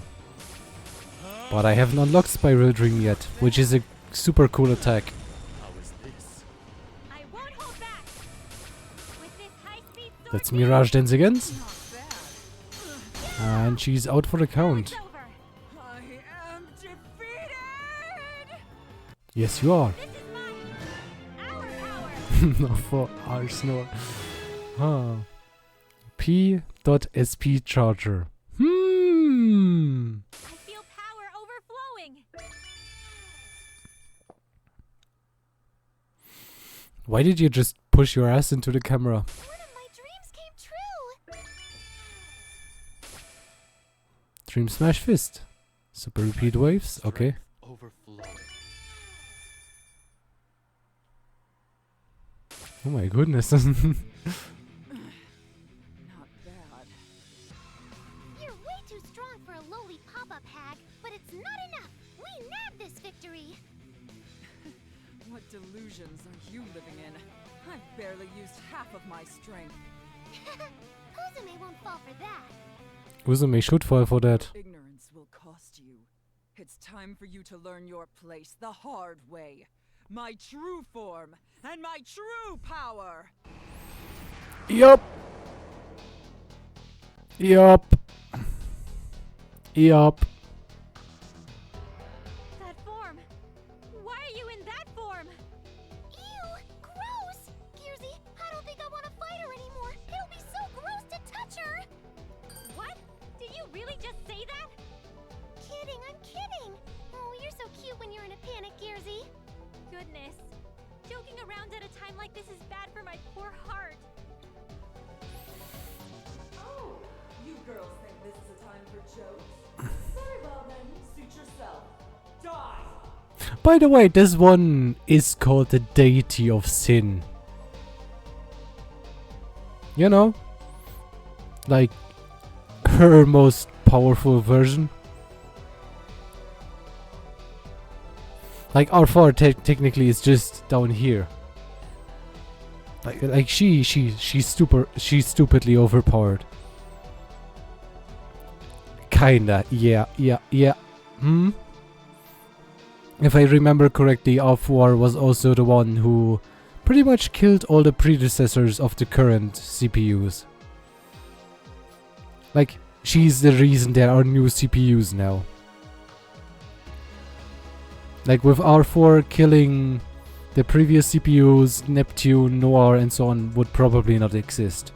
But I haven't unlocked Spiral Dream yet, which is a super cool attack. How is this? I won't hold back. With this high-speed sword Let's Mirage Dance again. Not bad. And she's out for the count. over. I am defeated! Yes, you are. This is our power. No, for Arsenal. Huh. P.SP Charger. I feel power overflowing. Why did you just push your ass into the camera? One of my dreams came true. Dream Smash Fist. Super repeat waves. Okay. Overflowing. Oh my goodness. Not bad. You're way too strong for a lowly pop-up hag, but it's not enough. We nabbed this victory. What delusions are you living in? I've barely used half of my strength. Uzume won't fall for that. Uzume should fall for that. Ignorance will cost you. It's time for you to learn your place the hard way. My true form and my true power. Yup. Yup. Yup. That form. Why are you in that form? Ew, gross. Gearsy, I don't think I want to fight her anymore. It'll be so gross to touch her. What? Did you really just say that? Kidding, I'm kidding. Oh, you're so cute when you're in a panic, Gearsy. Goodness. Joking around at a time like this is bad for my poor heart. Oh, you girls think this is a time for jokes? Very well then, suit yourself. Die! By the way, this one is called the Deity of Sin. You know? Like, her most powerful version. Like R4 technically is just down here. Like she's stupidly overpowered. Kinda, yeah. If I remember correctly, R4 was also the one who pretty much killed all the predecessors of the current CPUs. Like, she's the reason there are new CPUs now. Like with R4 killing the previous CPUs, Neptune, Noir and so on would probably not exist.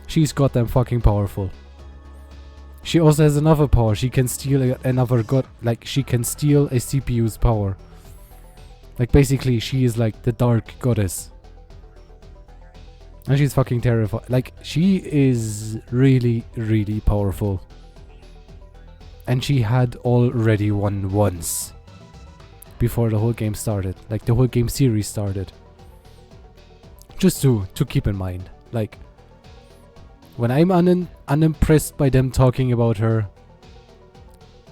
She's goddamn fucking powerful. She also has another power. She can steal she can steal a CPU's power. Like basically she is like the dark goddess. And she's fucking terrifying. Like, she is really, really powerful. And she had already won once. Before the whole game started. Like, the whole game series started. Just to keep in mind. Like, when I'm unimpressed by them talking about her,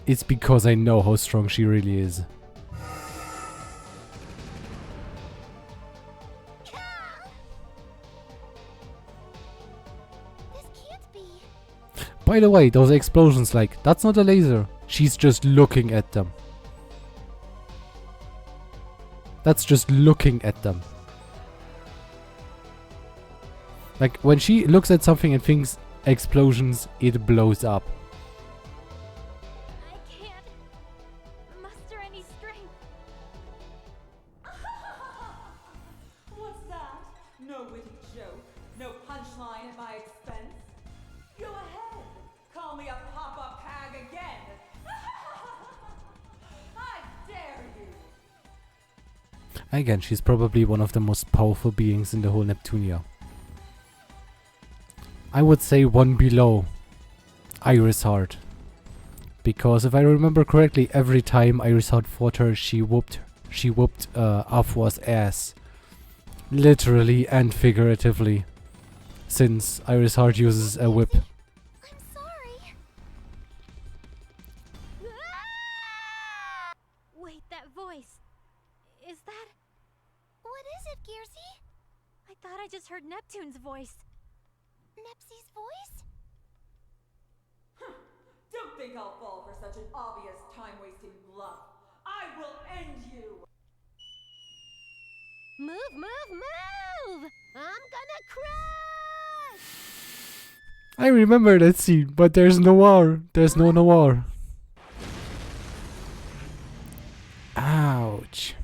it's because I know how strong she really is. By the way, those explosions, like, that's not a laser. She's just looking at them. That's just looking at them. Like, when she looks at something and thinks explosions, it blows up. I can't muster any strength. What's that? No witty joke, no punchline at my expense. Go ahead, call me a pop-up hag again. I dare you. Again, she's probably one of the most powerful beings in the whole Neptunia. I would say one below Iris Heart. Because if I remember correctly, every time Iris Heart fought her, she whooped Afwa's ass. Literally and figuratively. Since Iris Heart uses a whip. I'm sorry. Wait, that voice. Is that... What is it, Gearsy? I thought I just heard Neptune's voice. Nepsy's voice? Don't think I'll fall for such an obvious time-wasting bluff. I will end you. Move, move, move! I'm gonna crush! I remember that scene, but there's Noir. There's no Noir. Ouch.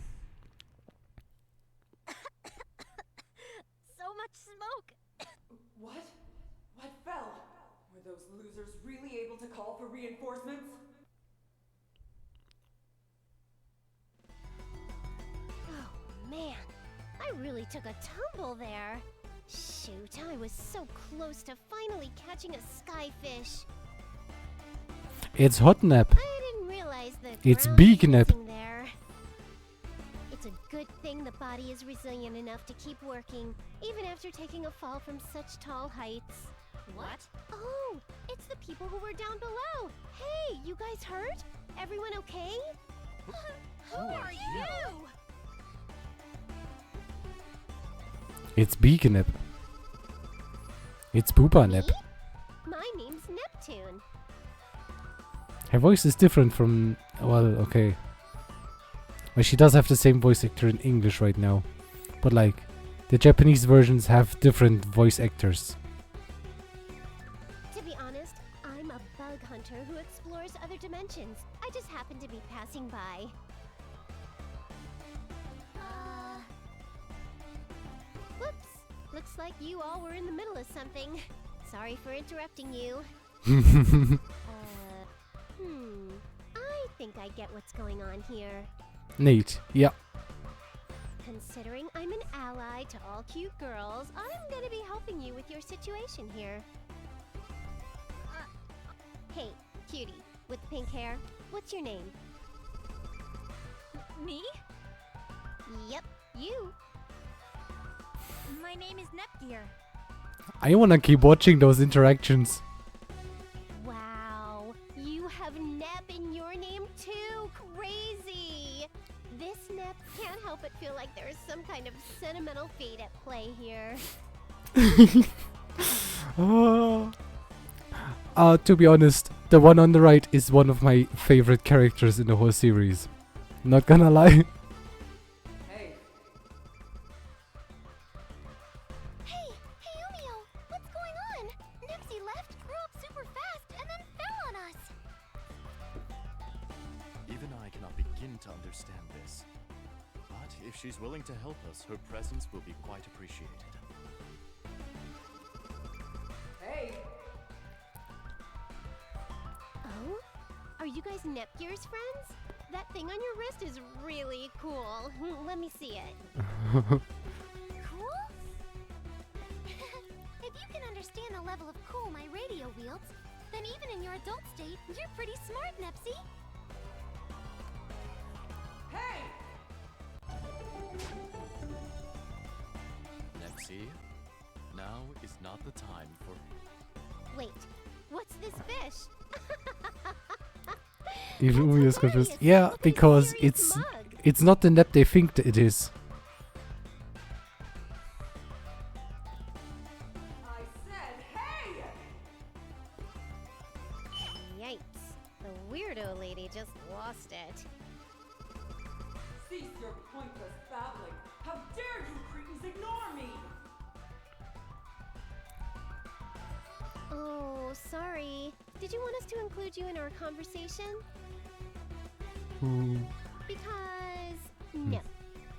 So much smoke. What? What fell? Were those losers really able to call for reinforcements? Oh, man. I really took a tumble there. Shoot, I was so close to finally catching a skyfish. It's Hot Nap. I didn't realize the It's ground Beak was Nap. missing there. It's a good thing the body is resilient enough to keep working, even after taking a fall from such tall heights. What? Oh, it's the people who were down below. Hey, you guys hurt? Everyone okay? Who are you? It's Beaconip. It's Poopanip. Me? My name's Neptune. Her voice is different from... Well, okay. Well, she does have the same voice actor in English right now. But like, the Japanese versions have different voice actors. To be honest, I'm a bug hunter who explores other dimensions. I just happen to be passing by. Whoops. Looks like you all were in the middle of something. Sorry for interrupting you. I think I get what's going on here. Neat. Yeah. Considering I'm an ally to all cute girls, I'm gonna be helping you with your situation here. Hey, cutie, with the pink hair, what's your name? Me? Yep, you. My name is Nepgear. I wanna keep watching those interactions. Wow, you have Nep in your name too? Crazy! This Nep can't help but feel like there is some kind of sentimental fate at play here. To be honest, the one on the right is one of my favorite characters in the whole series. Not gonna lie. Hey, Hey, Umio, what's going on? Nepsy left, grew up super fast, and then fell on us. Even I cannot begin to understand this. But if she's willing to help us, her presence will be quite appreciated. hey! Oh? Are you guys Nepgear's friends? That thing on your wrist is really cool. Let me see it. Cool? level of cool my radio wields, then even in your adult state, you're pretty smart, Nepsy. Hey! Nepsy, now is not the time for... Wait, what's this fish? Even That's Umi is confused. hilarious. Yeah, Look at his because serious mug. it's not the Nep they think that it is. I said hey! Yikes. The weirdo lady just lost it. Cease your pointless babbling! How dare you cretins ignore me! Oh, sorry. Did you want us to include you in our conversation? Because no.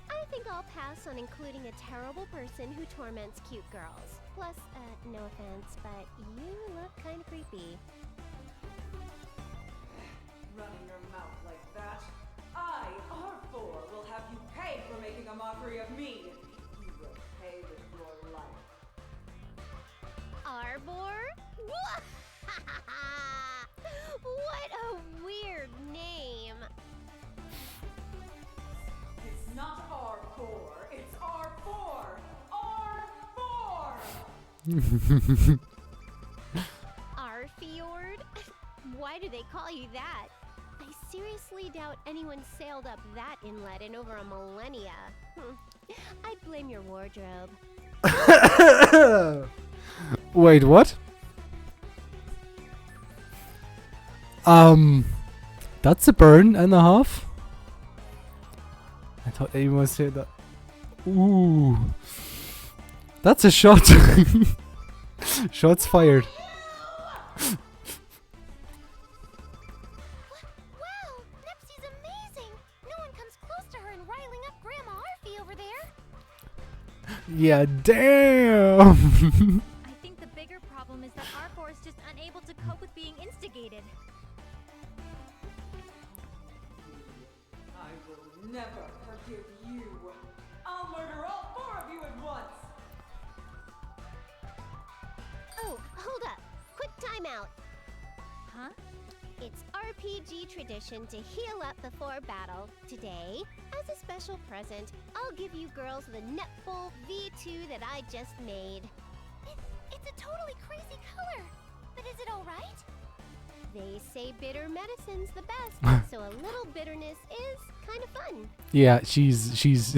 I think I'll pass on including a terrible person who torments cute girls. Plus, no offense, but you look kind of creepy. Running your mouth like that? I, R4, will have you pay for making a mockery of me! You will pay with your life. Arbor? What a weird name. It's not R4, it's R4! R4! Arfjord? Why do they call you that? I seriously doubt anyone sailed up that inlet in over a millennia. I'd blame your wardrobe. Wait, what? That's a burn and a half. I thought anyone said that. Ooh, that's a shot. Shots fired. Wow, Nepsy's amazing. No one comes close to her and riling up Grandma Arfie over there. Yeah, damn. I think the bigger problem is that R4 is just unable to cope with being instigated. I will never forgive you! I'll murder all 4 of you at once! Oh, hold up. Quick timeout. Huh? It's RPG tradition to heal up before battle. Today, as a special present, I'll give you girls the Netball V2 that I just made. It's a totally crazy color. But is it alright? They say bitter medicine's the best, so a little bitterness is kind of fun. Yeah, she's she's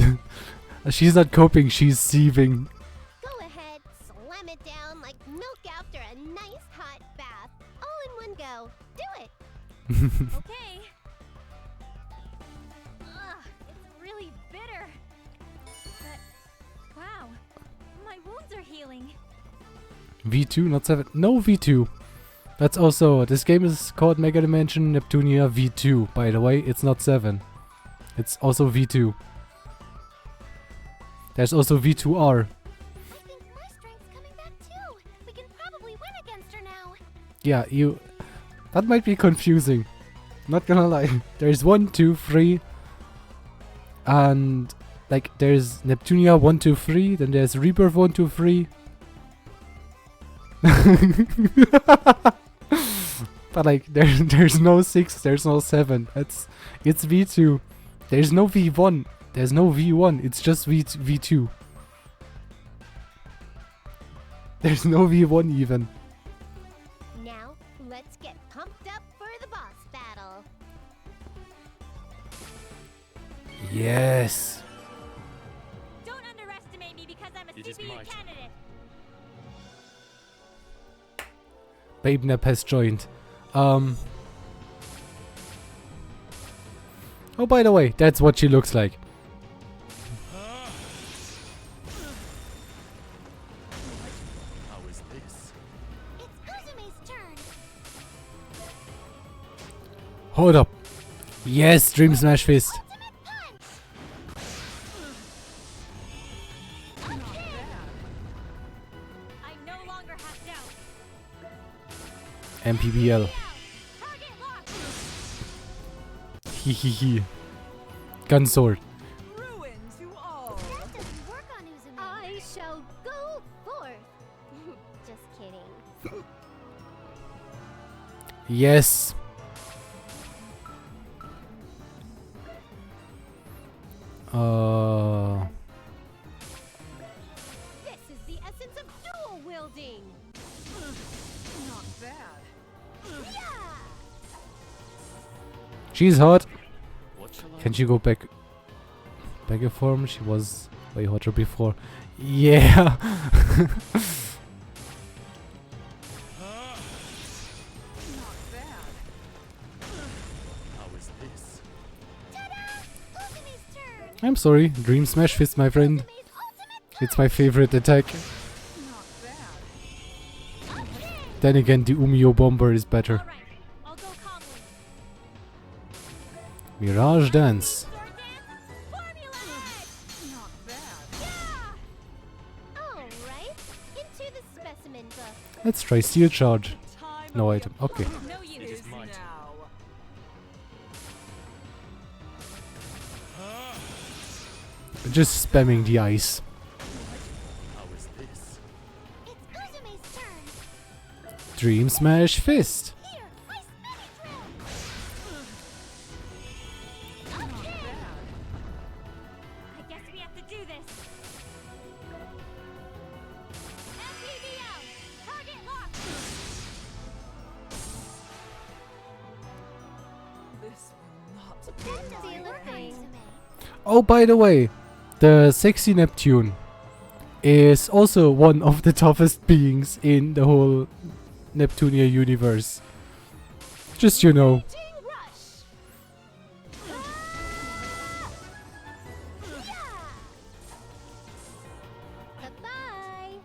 not coping. She's seething. Go ahead, slam it down like milk after a nice hot bath. All in one go. Do it! Okay. Ugh, it's really bitter. But, wow, my wounds are healing. V2, not 7. No V2. That's also, this game is called Megadimension Neptunia V2, by the way. It's not 7. It's also V2. There's also V2R. I think my strength's coming back too. We can probably win against her now. Yeah, that might be confusing. Not gonna lie. There's 1, 2, 3. And, like, there's Neptunia 1, 2, 3. Then there's Rebirth 1, 2, 3. But like there's no 6, there's no 7. It's V2. There's no V1. There's no V1. It's just V2. There's no V1 even. Now, let's get pumped up for the boss battle. Yes. Don't underestimate me because I'm a It is CPU my turn. candidate. Babe Nep has joined. Oh, by the way, that's what she looks like. How is this? It's Uzume's turn. Hold up. Yes, Dream Smash Fist. Ultimate punch. I no longer have doubt. MPBL. Target locked. Hehehe. Gun sword. Ruin to all! That doesn't work on Uzume. I shall go forth. Just kidding. Yes. This is the essence of dual wielding. Not bad. She's hot. What shall I Can she go back a form? She was way hotter before. Yeah. Not bad. How is this? Uzume's turn! I'm sorry. Dream Smash Fist, my friend. It's my favorite attack. Not bad. Then again, the Umio Bomber is better. All right, I'll go cobbling. Mirage Dance. Sword dance, formula edge. Not bad. All right, into the specimen book. Let's try Steel Charge. Time No of item. Okay. No It use is my turn. now. Just spamming the ice. How is this? It's Uzume's turn! Dream Smash Fist. Here, ice mega drill! Not bad. I guess we have to do this. FPBO, target locked. This will not be Feel my a thing. Oh, by the way, the sexy Neptune is also one of the toughest beings in the whole Neptunia universe. Just you know. Ding rush. Bye-bye.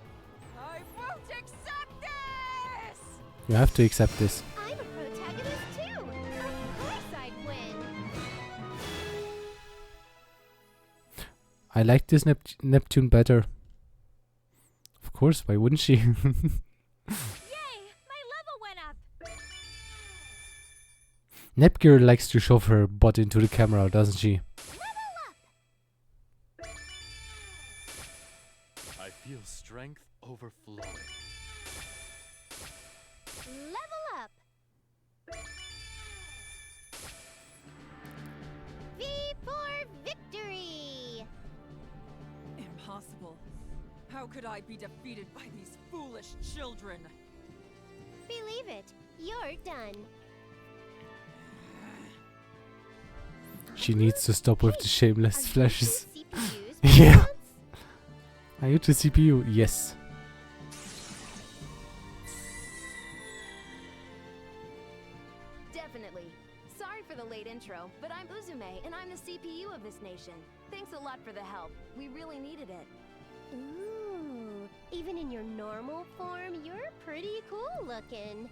I won't accept this! You have to accept this. I'm a protagonist too. Of course I'd win. I like this Neptune better. Of course, why wouldn't she? Yay, my level went up. Nepgear likes to shove her butt into the camera, doesn't she? I feel strength overflowing. Level up. V for victory. Impossible. How could I be defeated by these foolish children? Believe it, you're done. She needs to stop with the shameless Are you flashes. two CPUs Yeah. for once? Are you to CPU? Yes. Definitely. Sorry for the late intro, but I'm Uzume, and I'm the CPU of this nation. Thanks a lot for the help. We really needed it. Ooh, even in your normal form, you're pretty cool looking.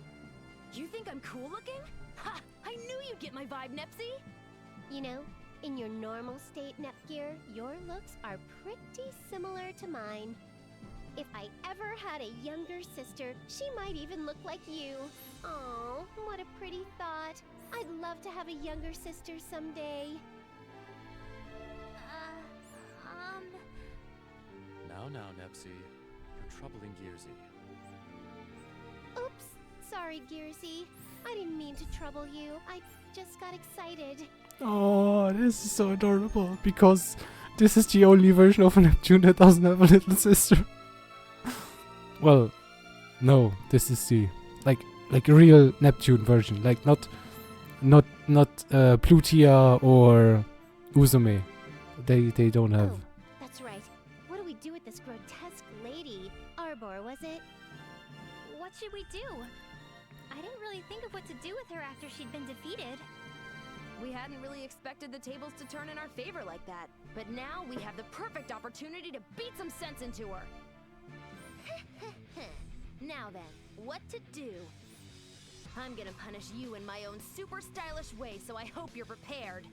You think I'm cool looking? Ha! I knew you'd get my vibe, Nepsy! You know, in your normal state, Nepgear, your looks are pretty similar to mine. If I ever had a younger sister, she might even look like you. Oh, what a pretty thought. I'd love to have a younger sister someday. Now, Nepsy, you're troubling Gearsy. Oops, sorry, Gearsy. I didn't mean to trouble you. I just got excited. Oh, this is so adorable because this is the only version of Neptune that doesn't have a little sister. Well, no, this is the like a real Neptune version, like not Plutia or Uzume. They don't have. Oh, that's right. What do we do with this grotesque lady? Arbor, was it? What should we do? I didn't really think of what to do with her after she'd been defeated. We hadn't really expected the tables to turn in our favor like that. But now we have the perfect opportunity to beat some sense into her. Now then, what to do? I'm gonna punish you in my own super stylish way, so I hope you're prepared.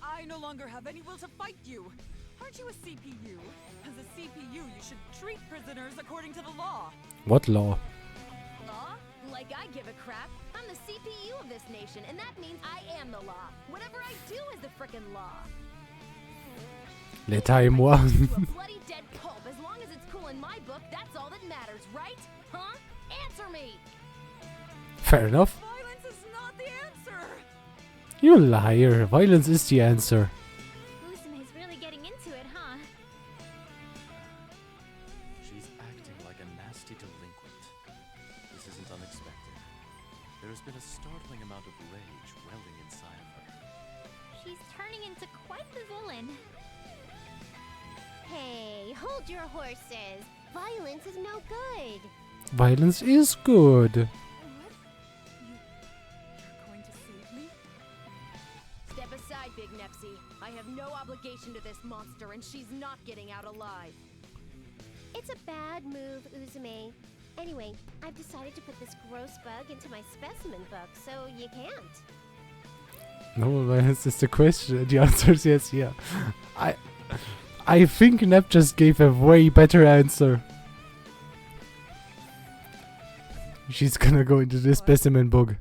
I no longer have any will to fight you. Aren't you a CPU? As a CPU, you should treat prisoners according to the law. What law? Law? Like I give a crap. I'm the CPU of this nation, and that means I am the law. Whatever I do is the frickin' law. L'état et moi. I send you to a bloody dead pulp. As long as it's cool in my book, that's all that matters, right? Huh? Answer me! Fair enough. Violence is not the answer! You liar. Violence is the answer. Uzume's really getting into it, huh? She's acting like a nasty delinquent. This isn't unexpected. There has been a startling amount of rage welling inside of her. She's turning into quite the villain. Hey, hold your horses. Violence is no good. Violence is good. What? You're going to save me? Step aside, Big Nepsy. I have no obligation to this monster, and she's not getting out alive. It's a bad move, Uzume. Anyway, I've decided to put this gross bug into my specimen book, so you can't. No, violence is the question. The answer is yes, yeah. I think Nep just gave a way better answer. She's gonna go into the specimen book.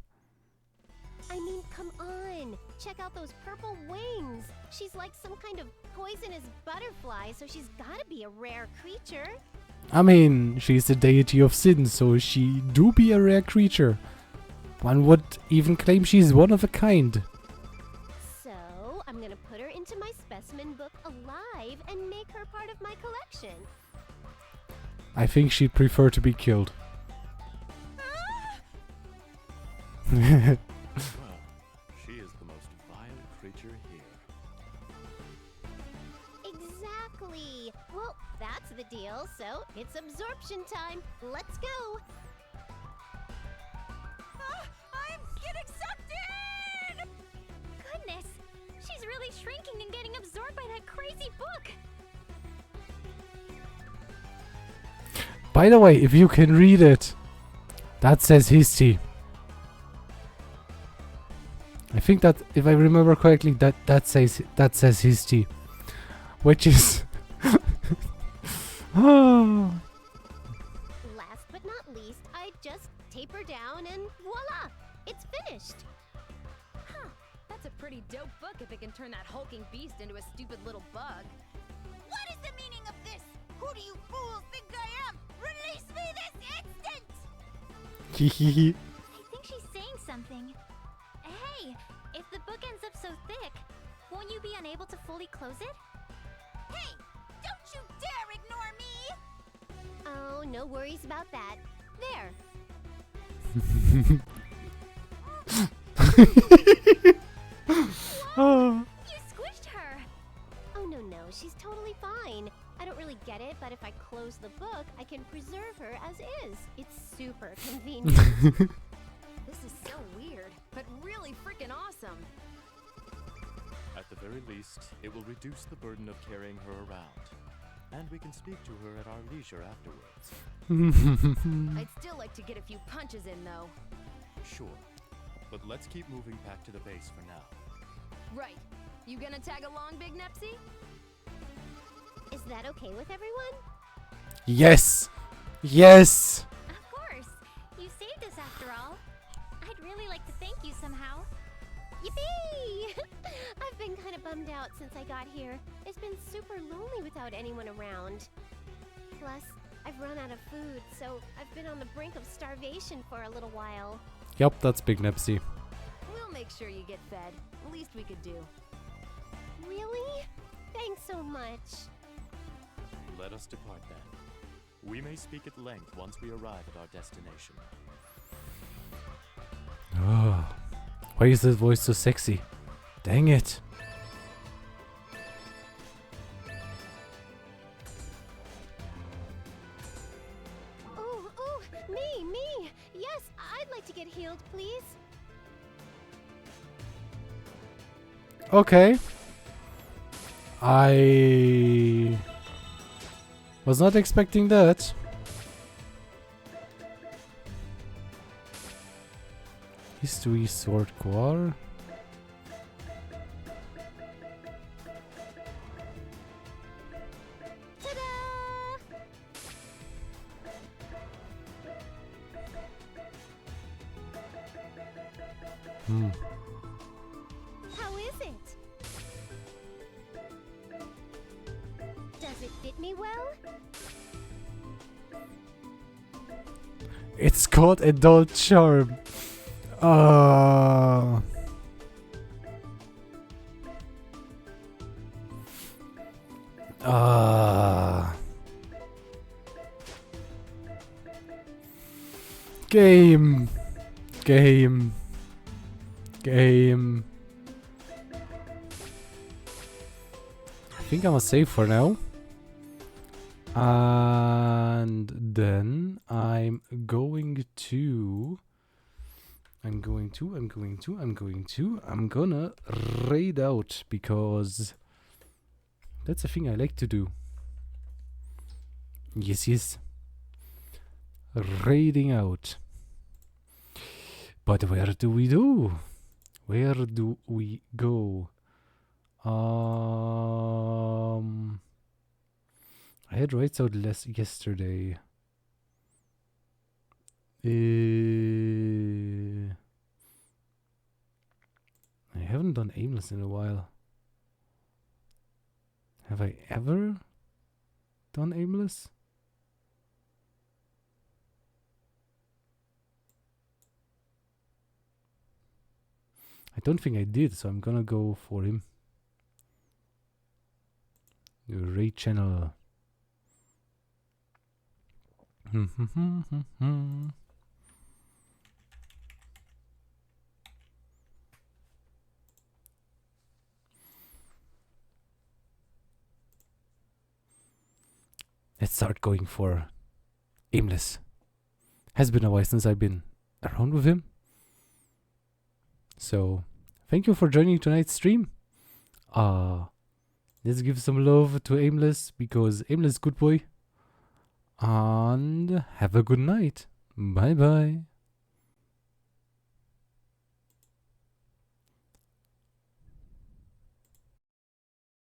I mean, come on. Check out those purple wings. She's like some kind of poisonous butterfly, so she's gotta be a rare creature. I mean, she's the deity of sin, so she do be a rare creature. One would even claim she's one of a kind. So, I'm gonna put her into my specimen book alive and make her part of my collection. I think she'd prefer to be killed. Well, she is the most vile creature here. Exactly. Well, that's the deal, so it's absorption time. Let's go. I'm getting sucked in! Goodness! She's really shrinking and getting absorbed by that crazy book! By the way, if you can read it, that says Histi. I think that, if I remember correctly, that says Histi, which is Last but not least, I just taper down and voila! It's finished. Huh. That's a pretty dope book if it can turn that hulking beast into a stupid little bug. What is the meaning of this? Who do you fools think I am? Release me this instant! Hehehe. I think she's saying something. Hey, if the book ends up so thick, won't you be unable to fully close it? Hey, don't you dare ignore me! Oh, no worries about that. There. Oh. You squished her! Oh, no, she's totally fine. I don't really get it, but if I close the book, I can preserve her as is. It's super convenient. This is so weird, but really freaking awesome. At the very least, it will reduce the burden of carrying her around. And we can speak to her at our leisure afterwards. I'd still like to get a few punches in, though. Sure. But let's keep moving back to the base for now. Right. You gonna tag along, Big Nepsy? Is that okay with everyone? Yes! Yes! Of course! You saved us after all. I'd really like to thank you somehow. Yippee! I've been kind of bummed out since I got here. It's been super lonely without anyone around. Plus, I've run out of food, so I've been on the brink of starvation for a little while. Yup, that's Big Nepsy. We'll make sure you get fed. Least we could do. Really? Thanks so much. Let us depart then. We may speak at length once we arrive at our destination. Oh. Why is his voice so sexy? Dang it. Oh, me! Yes, I'd like to get healed, please. Okay. I was not expecting that. History Sword Core. Ta-da! How is it? Does it fit me well? It's called Adult Charm. Ah. Ah. Game. Game. Game. I think I'm safe for now. And then I'm going to... I'm gonna raid out because that's a thing I like to do. Yes, yes. Raiding out. But where do we do? Where do we go? I had raids out less yesterday. I haven't done aimless in a while. Have I ever done aimless? I don't think I did, so I'm gonna go for him. The raid channel. Let's start going for aimless. Has been a while since I've been around with him. So, thank you for joining tonight's stream. Let's give some love to Aimless because Aimless good boy. And have a good night. Bye bye.